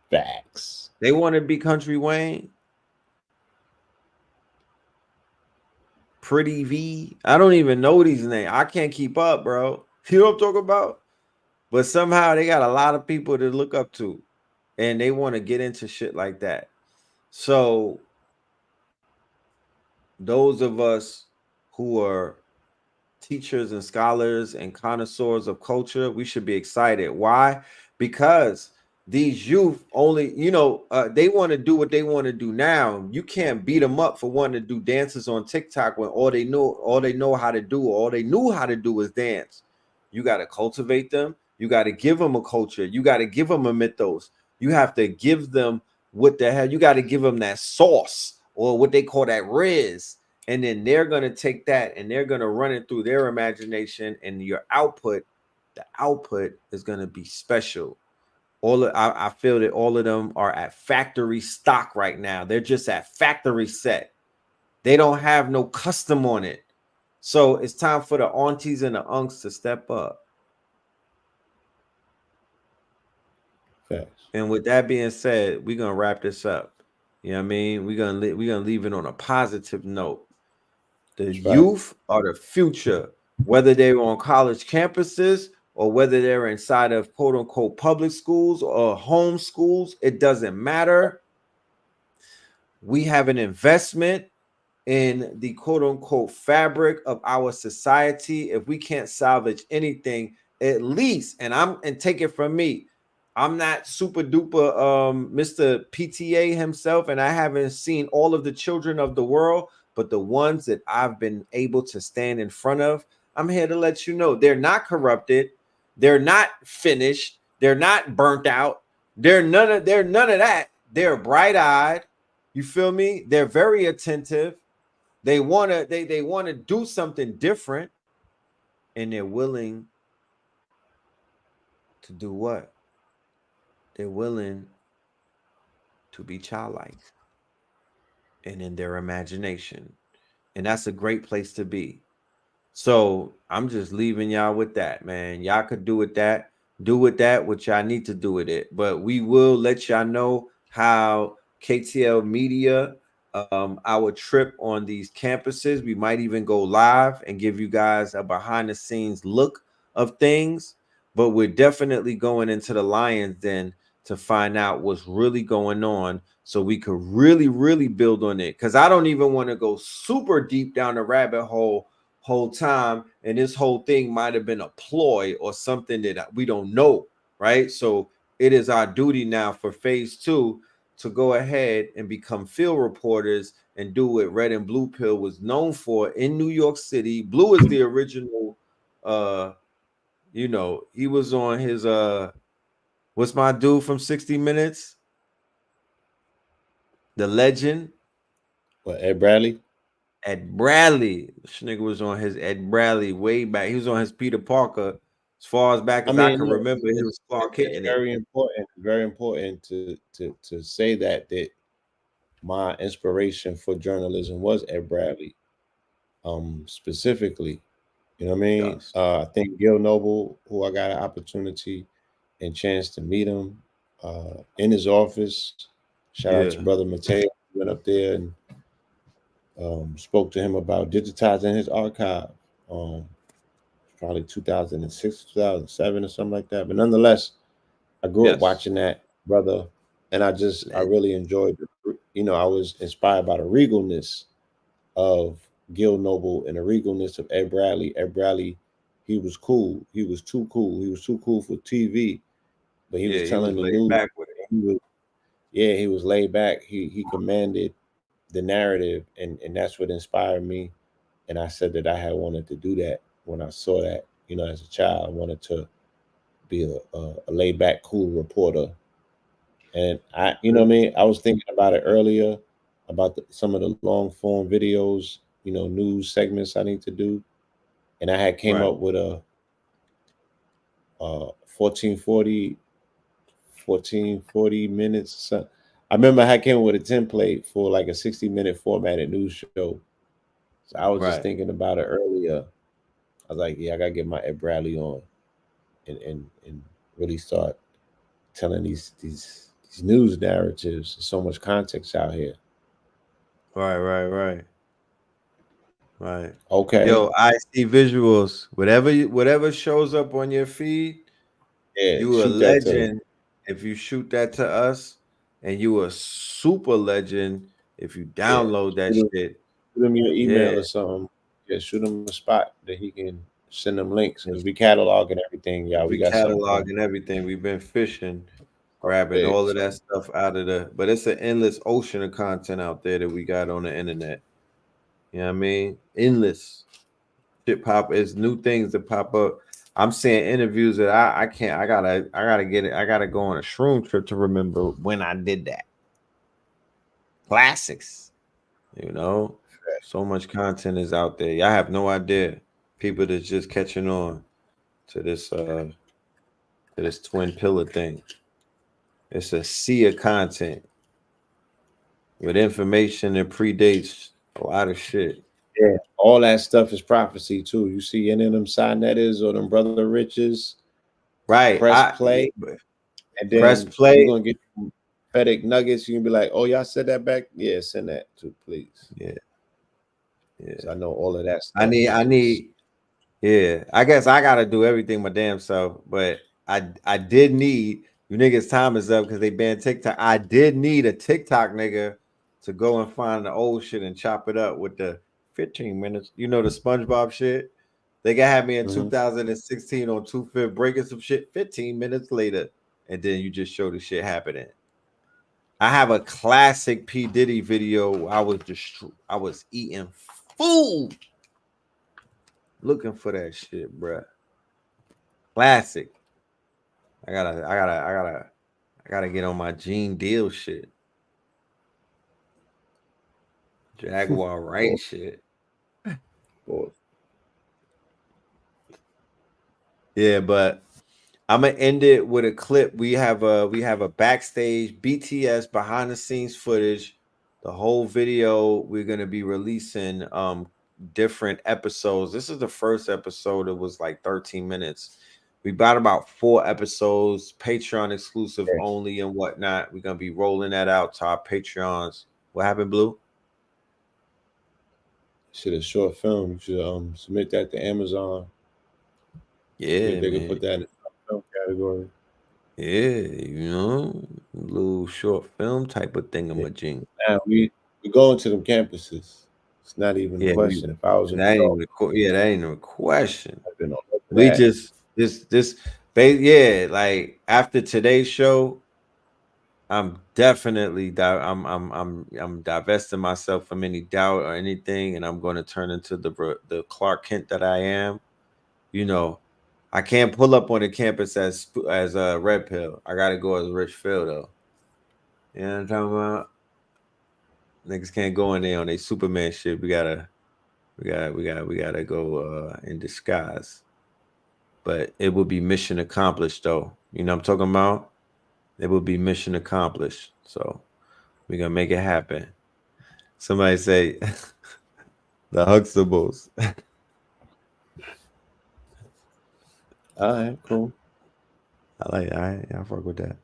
Facts. They want to be Country Wayne. Pretty V. I don't even know these names. I can't keep up, bro. You know what I'm talking about? But somehow they got a lot of people to look up to, and they want to get into shit like that. So those of us who are teachers and scholars and connoisseurs of culture, we should be excited. Why? Because these youth only, they want to do what they want to do now. You can't beat them up for wanting to do dances on TikTok when all they know how to do, all they knew how to do is dance. You got to cultivate them. You got to give them a culture. You got to give them a mythos. You have to give them what the hell. You got to give them that sauce, or what they call that riz. And then they're going to take that and they're going to run it through their imagination, and the output is going to be special. I feel that all of them are at factory stock right now. They're just at factory set. They don't have no custom on it. So it's time for the aunties and the unks to step up. Facts. And with that being said, we're going to wrap this up. You know what I mean? We're going to leave it on a positive note. The That's right. youth are the future, whether they're on college campuses or whether they're inside of quote unquote public schools or home schools. It doesn't matter. We have an investment in the quote unquote fabric of our society. If we can't salvage anything, at least, and take it from me, I'm not super duper Mr. PTA himself, and I haven't seen all of the children of the world, but the ones that I've been able to stand in front of, I'm here to let you know they're not corrupted, they're not finished, they're not burnt out, they're none of that. They're bright-eyed. You feel me? They're very attentive. They wanna do something different, and they're willing to do what? They're willing to be childlike and in their imagination. And that's a great place to be. So I'm just leaving y'all with that, man. Y'all could do with that, what y'all need to do with it. But we will let y'all know how KTL Media, our trip on these campuses. We might even go live and give you guys a behind the scenes look of things. But we're definitely going into the Lions Den to find out what's really going on so we could really, really build on it. Because I don't even want to go super deep down the rabbit hole whole time, and this whole thing might have been a ploy or something that we don't know, right? So it is our duty now for phase 2 to go ahead and become field reporters and do what Red and Blue Pill was known for in New York City. Blue is the original, he was on his what's my dude from 60 Minutes? The legend. What, Ed Bradley? Ed Bradley. This nigga was on his Ed Bradley way back. He was on his Peter Parker as far as back as I can Look, remember. He was Clark Kent in it. Very important to say that my inspiration for journalism was Ed Bradley, specifically. You know what I mean? Yes. I think Gil Noble, who I got an opportunity and chance to meet him in his office. Shout out to Brother Mateo. Went up there and spoke to him about digitizing his archive. Probably 2006, 2007 or something like that. But nonetheless, I grew up watching that, brother. And I really enjoyed it. I was inspired by the regalness of Gil Noble and the regalness of Ed Bradley. Ed Bradley, he was cool. He was too cool. He was too cool for TV. But he was telling the news. He was laid back. He commanded the narrative, and that's what inspired me. And I said that I had wanted to do that when I saw that, as a child. I wanted to be a laid back, cool reporter. And I was thinking about it earlier about some of the long form videos, news segments I need to do. And I had came up with a 1440 minutes. I remember I came up with a template for like a 60-minute formatted news show. So I was just thinking about it earlier. I was like, I gotta get my Ed Bradley on and really start telling these news narratives. There's so much context out here. Right. Okay. Yo, I see visuals. Whatever shows up on your feed, you a legend if you shoot that to us, and you a super legend if you download that shit. Shoot him your email or something. Yeah, shoot him a spot that he can send them links, because we cataloging everything, y'all. We got cataloging everything. We've been fishing, grabbing all of that stuff out of but it's an endless ocean of content out there that we got on the internet. You know what I mean? Endless shit pop. It's new things that pop up. I'm seeing interviews that I can't. I gotta get it. I gotta go on a shroom trip to remember when I did that. Classics, So much content is out there. Y'all have no idea. People that's just catching on to this twin pillar thing. It's a sea of content with information that predates a lot of shit. Yeah, all that stuff is prophecy too. You see any of them Signetters or them Brother Riches, press play, and then press play. You're gonna get FedEx nuggets. You can be like, "Oh, y'all said that back? Yeah, send that too, please." Yeah. Yeah. So I know all of that stuff. I need. Yeah, I guess I gotta do everything my damn self, but I did need you niggas. Time is up because they banned TikTok. I did need a TikTok nigga to go and find the old shit and chop it up with the 15 minutes. You know the SpongeBob shit. They got had me in 2016 on 2/5 breaking some shit 15 minutes later, and then you just show the shit happening. I have a classic P. Diddy video. I was eating food looking for that shit, bruh. Classic. I gotta get on my Gene Deal shit. Jaguar right shit. Boy. Yeah, but I'm gonna end it with a clip. We have a backstage BTS behind the scenes footage. The whole video we're gonna be releasing different episodes. This is the first episode. It was like 13 minutes. We got about 4 episodes, Patreon exclusive only and whatnot. We're gonna be rolling that out to our Patreons. What happened, Blue? Should a short film. You should submit that to Amazon. Yeah, they man. can put that in the film category. Yeah, you know, a little short film type of thing. Now we going to them campuses. It's not even a question. If I was in that ain't even a question. We just like after today's show, I'm definitely I'm divesting myself from any doubt or anything, and I'm going to turn into the Clark Kent that I am. You know, I can't pull up on the campus as a Red Pill. I gotta go as Rich Phil though. You know what I'm talking about? Niggas can't go in there on a Superman shit. We gotta go in disguise. But it will be mission accomplished though. You know what I'm talking about? It will be mission accomplished. So we're gonna make it happen. Somebody say the Huxtables. All right, cool. I fuck with that.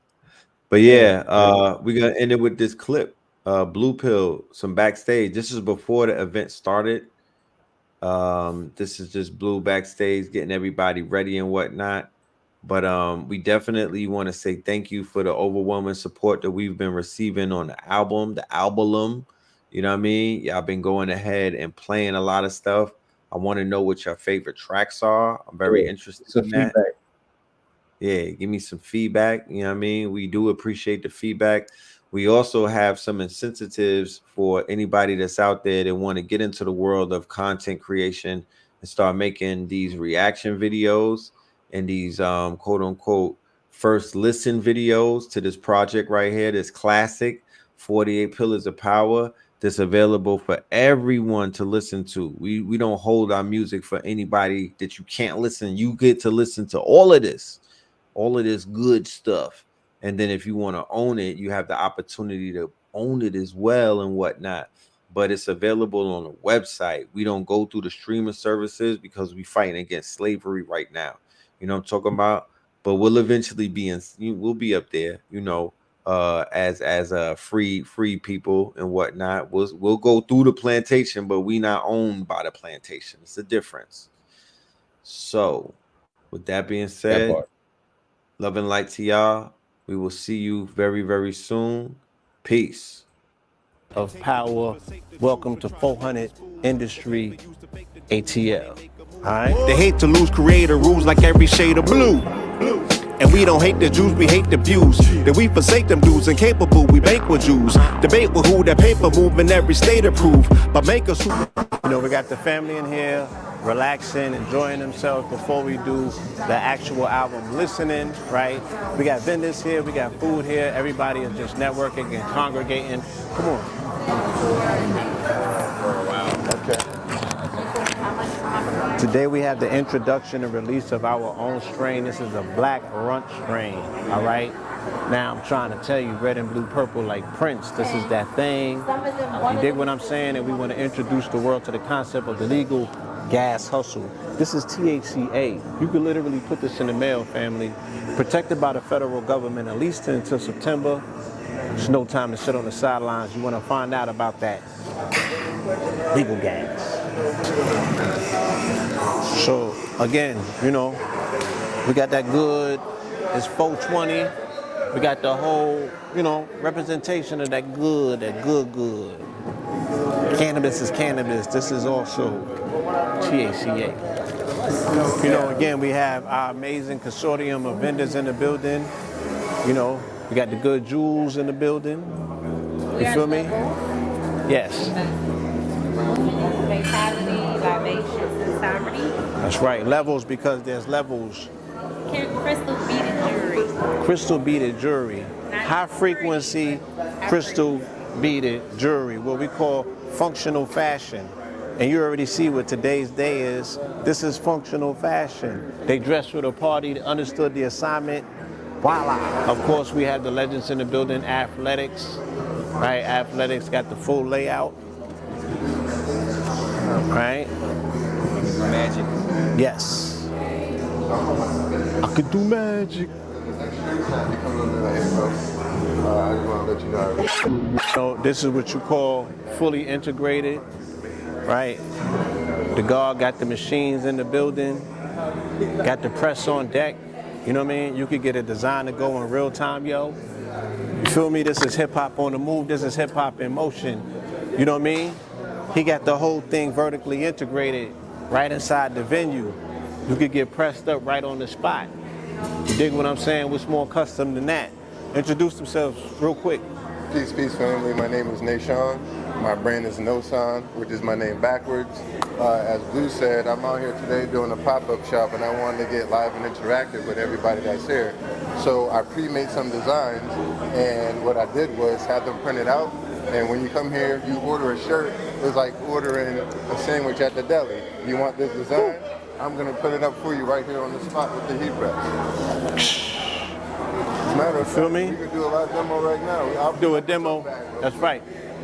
But yeah, we're gonna end it with this clip. Blue Pill, some backstage. This is before the event started. This is just Blue backstage getting everybody ready and whatnot. But we definitely want to say thank you for the overwhelming support that we've been receiving on the album. You know what I mean? Y'all been going ahead and playing a lot of stuff. I want to know what your favorite tracks are. I'm very interested in that. Feedback. Yeah, give me some feedback. You know what I mean? We do appreciate the feedback. We also have some incentives for anybody that's out there that want to get into the world of content creation and start making these reaction videos and these quote unquote first listen videos to this project right here, this classic 48 Pillars of Power that's available for everyone to listen to. We don't hold our music for anybody that you can't listen. You get to listen to all of this good stuff. And then if you want to own it, you have the opportunity to own it as well and whatnot. But it's available on the website. We don't go through the streaming services because we're fighting against slavery right now. You know what I'm talking about? But we'll eventually we'll be up there, you know, as free people and whatnot. We'll go through the plantation, but we not owned by the plantation. It's a difference. So with that being said, love and light to y'all. We will see you very, very soon. Peace. Of power. Welcome to 400 Industry ATL. All right. They hate to lose creator rules like every shade of blue. And we don't hate the Jews, we hate the views. That we forsake them dudes incapable, we bank with Jews. Debate with who that paper move in every state approve. But make us who. You know, we got the family in here, relaxing, enjoying themselves before we do the actual album listening, right? We got vendors here, we got food here. Everybody is just networking and congregating. Come on. Okay. Today we have the introduction and release of our own strain. This is a black runt strain, all right? Now I'm trying to tell you, red and blue purple like Prince, this is that thing. You dig what I'm saying? And we want to introduce the world to the concept of the legal gas hustle. This is THCA. You could literally put this in the mail, family. Protected by the federal government at least until September. There's no time to sit on the sidelines. You want to find out about that legal gas. So again, you know, we got that good, it's 420. We got the whole, you know, representation of that good, good. Cannabis is cannabis. This is also THCA. You know, again, we have our amazing consortium of vendors in the building. You know, we got the good jewels in the building. You feel me? Yes. Vitality, libations, and sovereignty. That's right. Levels, because there's levels. Crystal beaded jewelry. Crystal beaded jewelry. High frequency crystal beaded jewelry, what we call functional fashion. And you already see what today's day is. This is functional fashion. They dressed for the party, they understood the assignment. Voila. Of course, we have the legends in the building, athletics. Right? Athletics got the full layout. Right? Magic. Yes. I could do magic. So this is what you call fully integrated, right? The guard got the machines in the building, got the press on deck. You know what I mean? You could get a design to go in real time, yo. You feel me? This is hip hop on the move. This is hip hop in motion. You know what I mean? He got the whole thing vertically integrated right inside the venue. You could get pressed up right on the spot. You dig what I'm saying? What's more custom than that? Introduce themselves real quick. Peace, family. My name is Nashawn. My brand is Nosan, which is my name backwards. As Blue said, I'm out here today doing a pop-up shop, and I wanted to get live and interactive with everybody that's here. So I pre-made some designs, and what I did was have them printed out. And when you come here, you order a shirt. It's like ordering a sandwich at the deli. You want this design? I'm gonna put it up for you right here on the spot with the heat press. Matter of Feel fact, me? we can do a live demo right now. I'll Do a demo. That's right.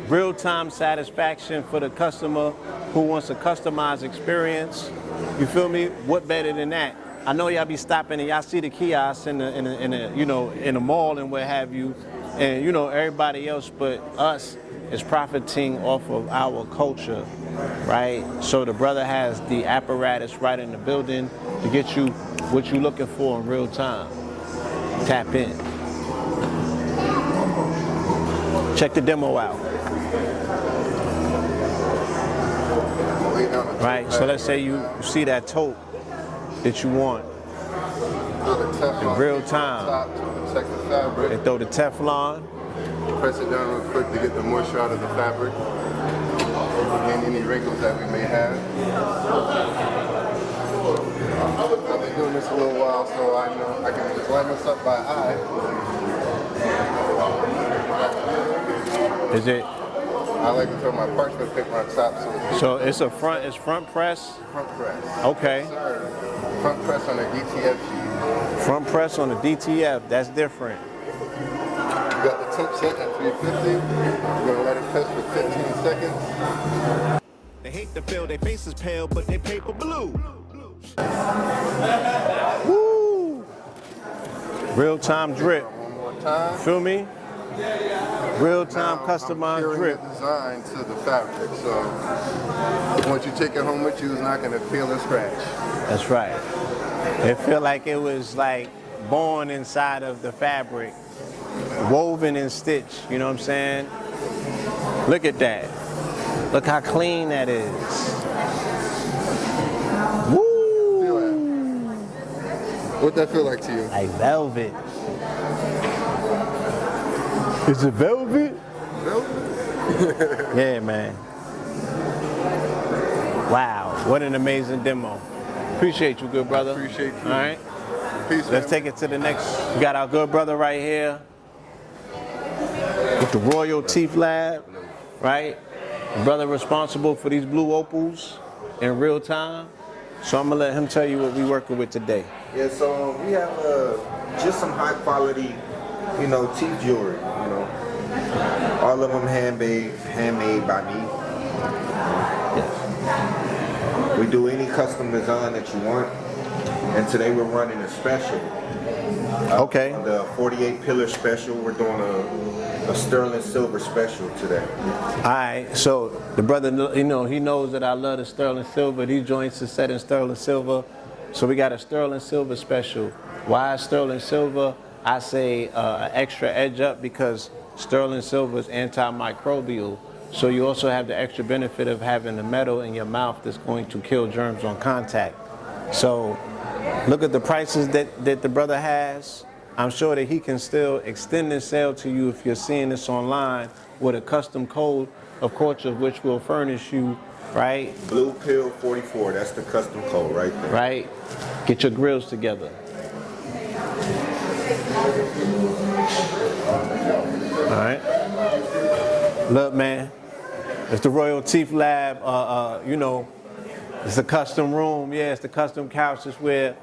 Real-time satisfaction for the customer who wants a customized experience. You feel me? What better than that? I know y'all be stopping and y'all see the kiosks in the mall and what have you, and you know everybody else but us is profiting off of our culture, right? So the brother has the apparatus right in the building to get you what you're looking for in real time. Tap in. Check the demo out. Right, so let's say you see that tote that you want in real time. They throw the Teflon. Press it down real quick to get the moisture out of the fabric and any wrinkles that we may have. I've been doing this a little while, so I know I can just line this up by eye. Is it? I like to throw my parchment paper on top, So it's front press? Front press. Okay. Yes, sir. Front press on a DTF sheet. Front press on the DTF, that's different. You got the temp set at 350. You're gonna let it press for 15 seconds. They hate to feel their faces pale, but they paper blue. Woo! Real time drip. One more time. Feel me? Real time Now, customized I'm carrying drip. the design to the fabric, so once you take it home with you, it's not gonna peel or scratch. That's right. It feel like it was like born inside of the fabric, woven and stitched, you know what I'm saying? Look at that. Look how clean that is. Woo! What'd that feel like to you? Like velvet. Is it velvet? Yeah, man. Wow, what an amazing demo. Appreciate you, good brother. I appreciate you. All right, Peace, let's man. take it to the next. We got our good brother right here with the Royal Teeth Lab, right? The brother responsible for these blue opals in real time. So I'm gonna let him tell you what we working with today. Yeah, so we have just some high quality, teeth jewelry. All of them handmade by me. We do any custom design that you want. And today we're running a special. Okay. The 48 pillar special. We're doing a sterling silver special today. All right. So the brother, he knows that I love the sterling silver. These joints are set in sterling silver. So we got a sterling silver special. Why sterling silver? I say an extra edge up because sterling silver is antimicrobial. So you also have the extra benefit of having the metal in your mouth that's going to kill germs on contact. So look at the prices that the brother has. I'm sure that he can still extend this sale to you if you're seeing this online with a custom code, of course, of which will furnish you, right? Blue Pill 44, that's the custom code right there. Right? Get your grills together. All right. Look, man, it's the Royal Teeth Lab. It's a custom room. Yeah, it's the custom couch. It's where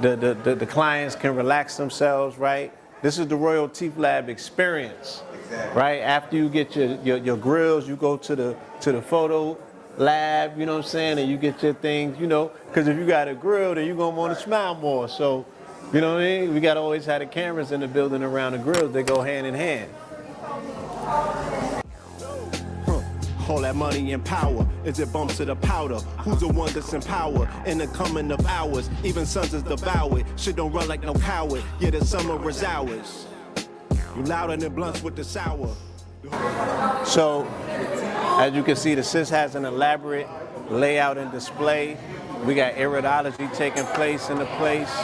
the clients can relax themselves, right? This is the Royal Teeth Lab experience, exactly. Right? After you get your grills, you go to the photo lab, you know what I'm saying, and you get your things, because if you got a grill, then you're going to want to smile more. So, you know what I mean? We got to always have the cameras in the building around the grills. They go hand in hand. All that money and power, is it bumps to the powder? Who's the one that's in power? In the coming of hours, even sons is devoured. Shit don't run like no coward, yeah, the summer is ours. You louder than blunts with the sour. So, as you can see, the sis has an elaborate layout and display. We got iridology taking place in the place.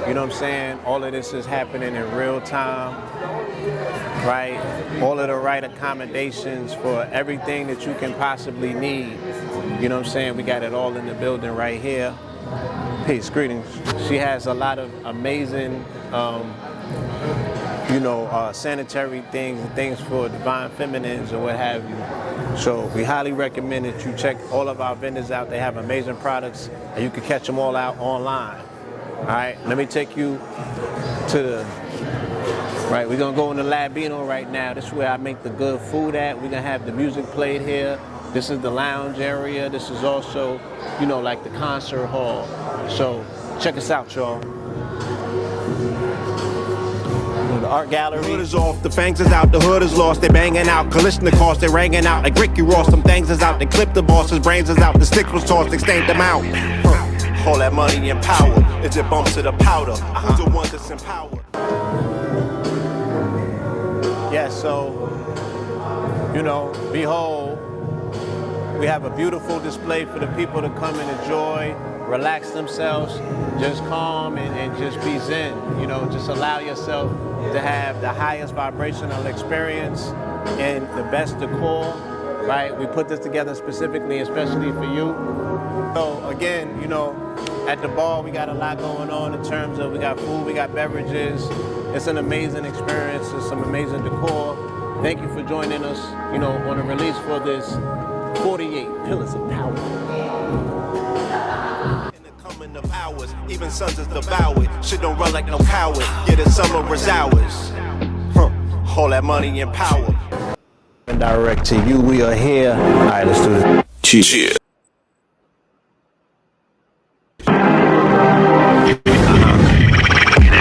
You know what I'm saying? All of this is happening in real time, right? All of the right accommodations for everything that you can possibly need. You know what I'm saying? We got it all in the building right here. Peace, greetings. She has a lot of amazing, sanitary things and things for divine feminines or what have you. So we highly recommend that you check all of our vendors out. They have amazing products and you can catch them all out online. All right, let me take you to right, we're gonna go in the Labino right now. This is where I make the good food at. We're gonna have the music played here. This is the lounge area. This is also, like the concert hall. So check us out, y'all. The art gallery. The hood is off, the fangs is out, the hood is lost. They banging out, Kalishnikovs, they ringing out like Ricky Ross. Some things is out, they clipped the boss, his brains is out, the stick was tossed, they stained them out. All that money and power, is it bumps to the powder? Who's the one that's in power? Yeah, so, behold, we have a beautiful display for the people to come and enjoy, relax themselves, just calm and just be zen. Just allow yourself to have the highest vibrational experience and the best decor, right? We put this together specifically, especially for you. So again, at the bar, we got a lot going on in terms of we got food, we got beverages. It's an amazing experience. It's some amazing decor. Thank you for joining us, on a release for this 48 Pillars of Power. In the coming of hours, even sons is devoured. Shit don't run like no coward. Yeah, the summer is ours. All that money and power. And direct to you, we are here. All right, let's do this. Cheers.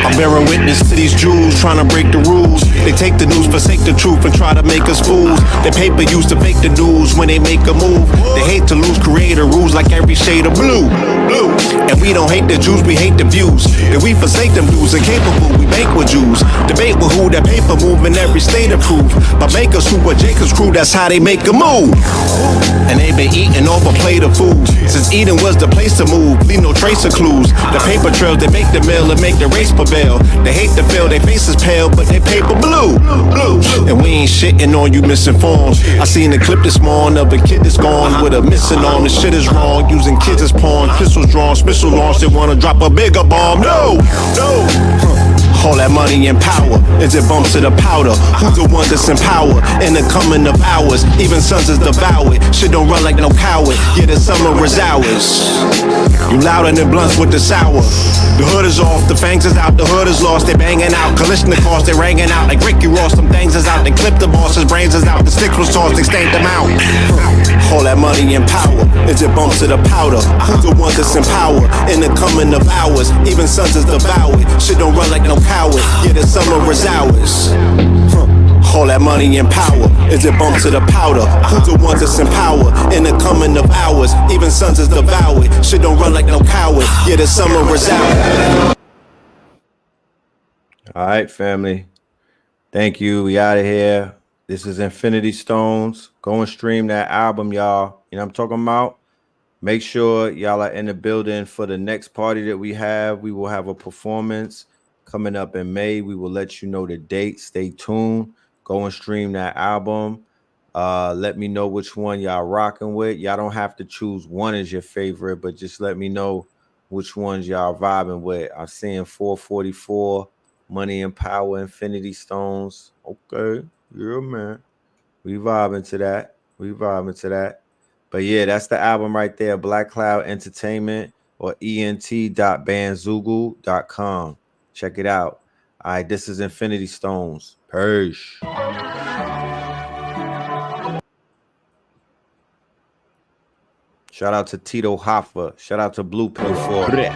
I'm bearing witness to these Jews trying to break the rules. They take the news, forsake the truth, and try to make us fools. Their paper used to fake the news when they make a move. They hate to lose, creator rules like every shade of blue. And we don't hate the Jews, we hate the views. That we forsake them dudes, incapable, we bank with Jews. Debate with who, that paper move in every state approved. But make us who, but Jacob's crew, that's how they make a move. And they been eating off a plate of food since Eden was the place to move, leave no trace of clues. The paper trails, they make the mill and make the race prevail. They hate to feel, their faces pale, but they paper blue. And we ain't shitting on you misinformed. I seen the clip this morning of a kid that's gone with a missing arm. The shit is wrong, using kids as pawn. Pistols drawn, missile launched, they wanna drop a bigger bomb. No. All that money and power? Is it bumps to the powder? Who's the one that's in power? In the coming of hours, even sons is devoured. Shit don't run like no coward. Yeah, the summer is ours. You louder than blunts with the sour. The hood is off, the fangs is out, the hood is lost. They banging out, Kalishnikovs, they ringing out like Ricky Ross. Some things is out, they clipped the boss, his brains is out. The sticks was tossed, they stained them out. All that money and power, is it bumps to the powder? Who's the one that's in power? In the coming of hours, even sons is devoured. Shit don't run like no coward. Yeah, the summer is ours. All that money and power, is it bumps to the powder? Who's the one that's in power? In the coming of hours, even sons is devoured. Shit don't run like no coward. Yeah, the summer is ours. All right, family. Thank you. We out of here. This is Infinity Stones. Go and stream that album, y'all. You know what I'm talking about? Make sure y'all are in the building for the next party that we have. We will have a performance coming up in May. We will let you know the date. Stay tuned. Go and stream that album. Let me know which one y'all rocking with. Y'all don't have to choose one as your favorite, but just let me know which ones y'all vibing with. I'm seeing 444, Money and Power, Infinity Stones. Okay. Yeah, man. We vibing to that. But yeah, that's the album right there. Black Cloud Entertainment or ent.bandzoogle.com. Check it out. All right, this is Infinity Stones. Peace. Shout out to Tito Hoffa. Shout out to Blue Pill for it.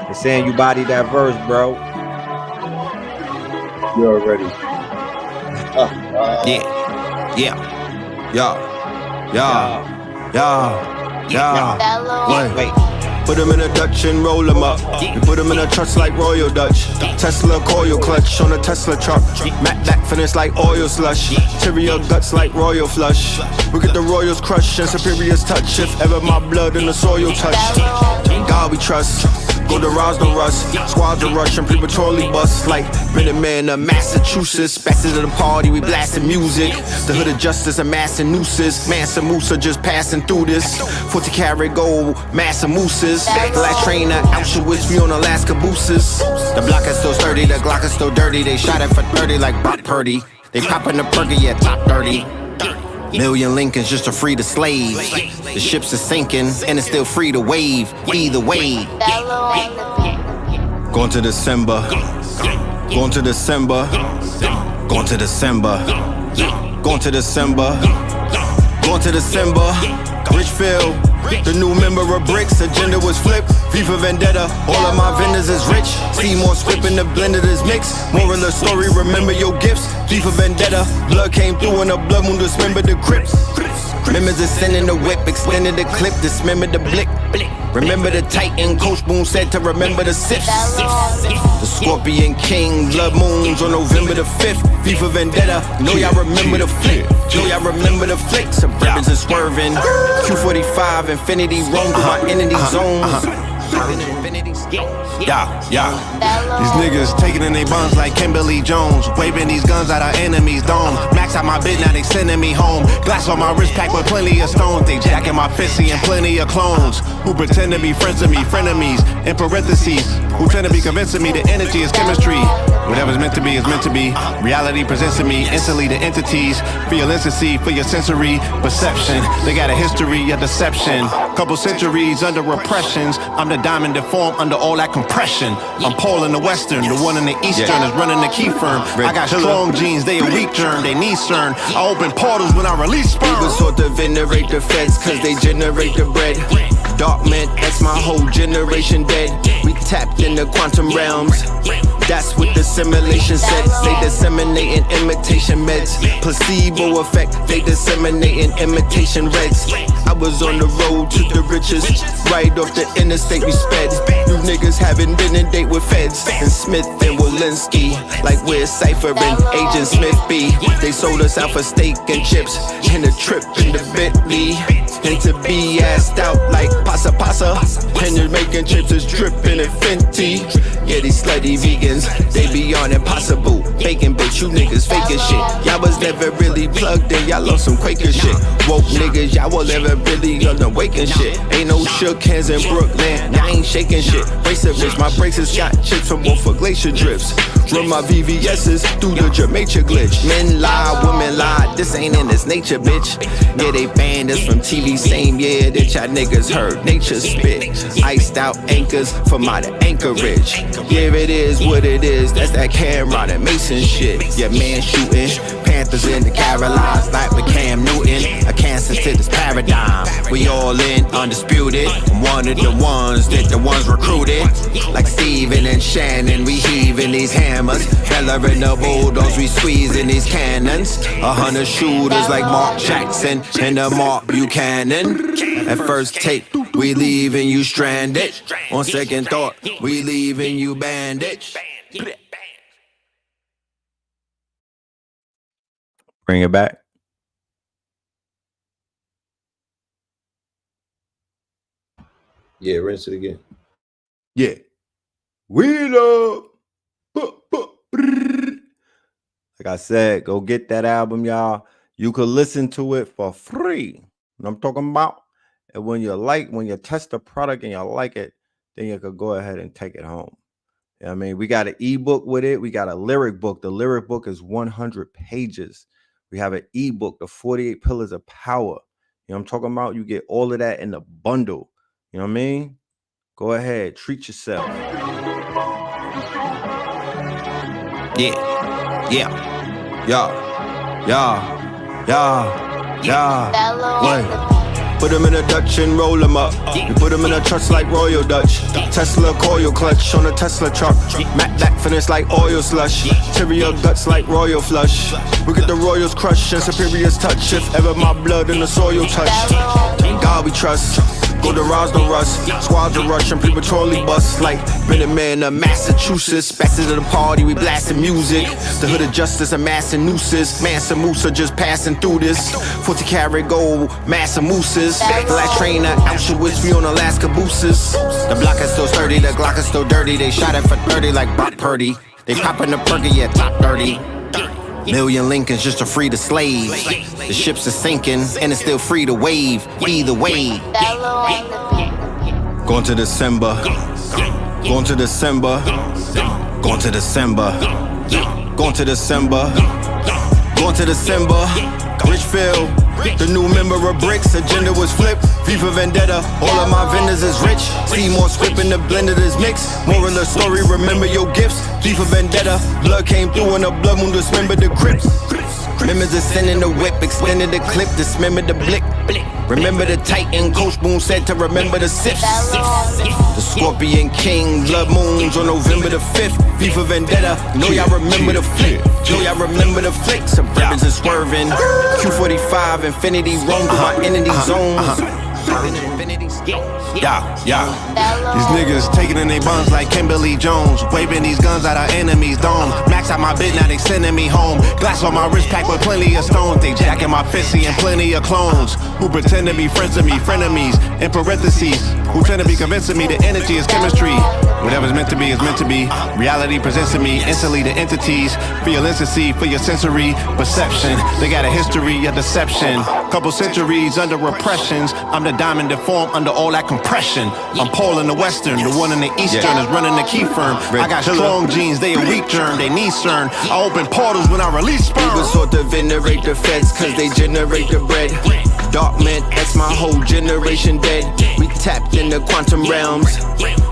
They're saying you bodied that verse, bro. You already. Wait. Put them in a Dutch and roll them up. We put them in a truck like Royal Dutch. Tesla coil clutch on a Tesla truck. Matte back finish like oil slush. Tyrion guts like royal flush. We get the royals crushed and superiors touch. If ever my blood in the soil touch. God we trust. Go to Ross, no rust. Squads are rushing prematurely bust like Minutemen of Massachusetts. Back to the party, we blasting music. The hood of justice amassing nooses. Mansa Musa just passing through this. 40 karat gold, Massa Mooses. The last train to Auschwitz, we on the last cabooses. The block is still sturdy, the Glock is still dirty. They shot it for 30 like Brock Purdy. They popping the perky, yeah, top 30. Million Lincolns just to free the slaves. The ships are sinking and it's still free to wave. Either way. Going to December. Going to December. Going to December. Going to December. Going to December. Richfield. The new member of Bricks, agenda was flipped. V for Vendetta, all of my vendors is rich. Seymour script in the blend of this mix. Moral of the story, remember your gifts. V for Vendetta, blood came through in a blood moon, dismember the Crips. Members ascending the whip, extended the clip, dismember the blick. Remember the Titan, Coach Boone said to remember the Sips. The Scorpion King, blood moons on November the 5th. V for Vendetta, know y'all remember the flick. Know y'all remember the flick. Suburbans are swerving. Q45, Infinity roam through my entity zones. These niggas taking in they buns like Kimberly Jones. Waving these guns at our enemies' domes. Max out my bid, now they sending me home. Glass on my wrist packed with plenty of stones. They jacking my fist, and plenty of clones. Who pretend to be friends of me, frenemies. In parentheses, who tend to be convincing me that energy is chemistry. Whatever's meant to be is meant to be. Reality presents to me instantly the entities. For your lenses, for your sensory perception. They got a history of deception. Couple centuries under repressions. I'm the diamond deformed under all that compression. I'm Paul in the Western, the one in the Eastern is running the key firm. I got strong genes, they a weak germ, they need CERN. I open portals when I release sperm. We was taught to venerate the feds cause they generate the bread. Dark man, that's my whole generation dead. We tapped in the quantum realms. That's what the simulation said. They disseminating imitation meds. Placebo effect, they disseminating imitation reds. I was on the road to the riches. Right off the interstate we sped. You niggas haven't been in date with feds. And Smith and Walensky. Like we're Cypher and Agent Smith B. They sold us out for steak and chips. And a trip in the Bentley. And to be assed out like Pasa Pasa. And you're making chips is dripping in Fenty. Yeah, these slutty vegans vegans, they be on impossible. Bacon, bitch, you niggas faking shit. Y'all was never really plugged in, y'all on some Quaker shit. Woke niggas, y'all will never really on the waking shit. Ain't no shook hands in Brooklyn, I ain't shaking shit. Brace of bitch, my braces got chips from both for glacier drifts. Run my VVS's through the Jamaica glitch. Men lie, women lie, this ain't in its nature, bitch. Yeah, they banned us from TV same year that y'all niggas heard nature spit. Iced out anchors from out of Anchorage. Yeah, it is what it is, that's that Cameron and Mason shit. Yeah, man shooting, Panthers in the Carolines, like with Cam Newton. A cancer to this paradigm. We all in, undisputed. I'm one of the ones that the ones recruited. Like Steven and Shannon, we heaving these hammers. Bella and the Bulldogs, we squeezing these cannons. 100 shooters like Mark Jackson and the Mark Buchanan. At first take, we leaving you stranded. On second thought, we leaving you bandaged. Bring it back. Yeah, rinse it again. Yeah. We love. Like I said, go get that album, y'all. You could listen to it for free. What I'm talking about. And when you test the product and you like it, then you could go ahead and take it home. You know what I mean? We got an ebook with it. We got a lyric book. The lyric book is 100 pages. We have an ebook, the 48 Pillars of Power. You know what I'm talking about? You get all of that in the bundle. You know what I mean? Go ahead, treat yourself. What? Put them in a Dutch and roll them up. You put them in a truck like Royal Dutch. Tesla coil clutch on a Tesla truck. Matte black finish like oil slush. Tyrion guts like royal flush. We get the royals crush and superiors touch. If ever my blood in the soil touch. In God we trust. Go to Ross, no rust. Squads are rushing prematurely bust like Minutemen of Massachusetts. Back to the party, we blasting music. The hood of justice amassing nooses. Mansa Musa just passing through this. 40 karat gold, Massa Mooses. The last train at Auschwitz, we on Alaska boosters. The block is still sturdy, the Glock is still dirty. They shot it for 30 like Brock Purdy. They popping the perky, yeah, top 30. Million Lincolns just to free the slaves. The ships are sinking and it's still free to wave. Either way. Going to December. Going to December. Going to December. Going to December. Going to December. Richfield. The new member of Bricks, agenda was flipped. Viva Vendetta, all of my vendors is rich. See more script in the blended is mixed. Moral of the story, remember your gifts. Viva Vendetta, blood came through and the blood moon dismembered the Crips. Remember the sending the whip, extended the clip, dismember the blick. Remember the Titan, Coach Boone said to remember the sips. The Scorpion King, blood moons on November the 5th. Viva Vendetta, know y'all remember the flick. Know y'all remember the flick. Suburbans is swerving. Q45, Infinity roam through my entity zones. These niggas taking in they buns like Kimberly Jones. Waving these guns at our enemies' dome. Max out my bid, now they sending me home. Glass on my wrist packed with plenty of stones. They jacking my fist, and plenty of clones who pretend to be friends to me, frenemies. In parentheses, who trying to be convincing me that energy is chemistry. Whatever's meant to be is meant to be. Reality presents to me instantly the entities. For your lenses, for your sensory perception. They got a history of deception. Couple centuries under repressions. I'm the diamond deformed under all that compression. I'm Paul in the Western, the one in the Eastern is running the key firm. I got strong genes, they a weak germ, they need CERN. I open portals when I release sperm. We was taught to venerate the feds cause they generate the bread. Dark man, that's my whole generation dead. We tapped in the quantum realms.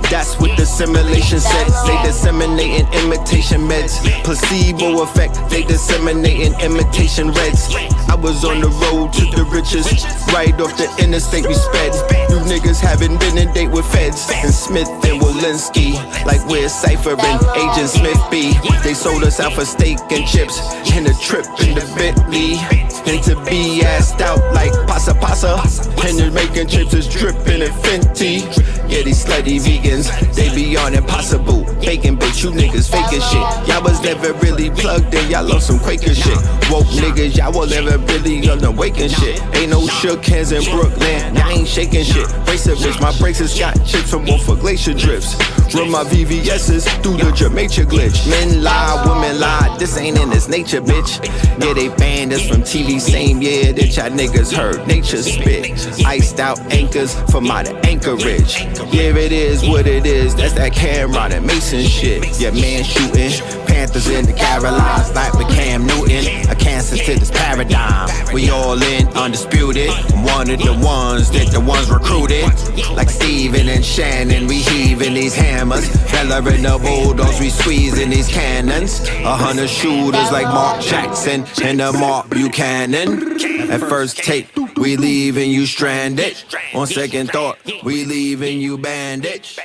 That's what the simulation said. They disseminating imitation meds. Placebo effect, they disseminating imitation reds. I was on the road to the riches. Right off the interstate we sped. You niggas haven't been in date with feds. And Smith and Walensky. Like where Cypher and Agent Smith be. They sold us out for steak and chips. And a trip in the Bentley. And to be assed out like Pasa Pasa. And they're making chips is dripping in Fenty. Yeah, these slutty vegans, they be on impossible. Bacon, bitch, bitch, you niggas faking shit. Y'all was never really plugged in, y'all on some Quaker shit. Woke niggas, y'all was never really on the waking shit. Ain't no shook hands in Brooklyn, y'all ain't shaking shit. Brace a bitch, my braces got chips from both for glacier drips. Run my VVS's through the Jamaica glitch. Men lie, women lie, this ain't in its nature, bitch. Yeah, they banned us from TV, same year that y'all niggas heard nature spit. Iced out anchors from out of Anchorage. Yeah, it is what it is, that's that Cameron and Mason shit. Yeah, man shooting, Panthers in the Carolines, like with Cam Newton. A cancer to this paradigm. We all in, undisputed. I'm one of the ones that the ones recruited. Like Steven and Shannon, we heaving these hammers. Bella and the Bulldogs, we squeezing these cannons. 100 shooters like Mark Jackson and the Mark Buchanan. At first take, we leaving you stranded. On second thought, we leaving you bandaged.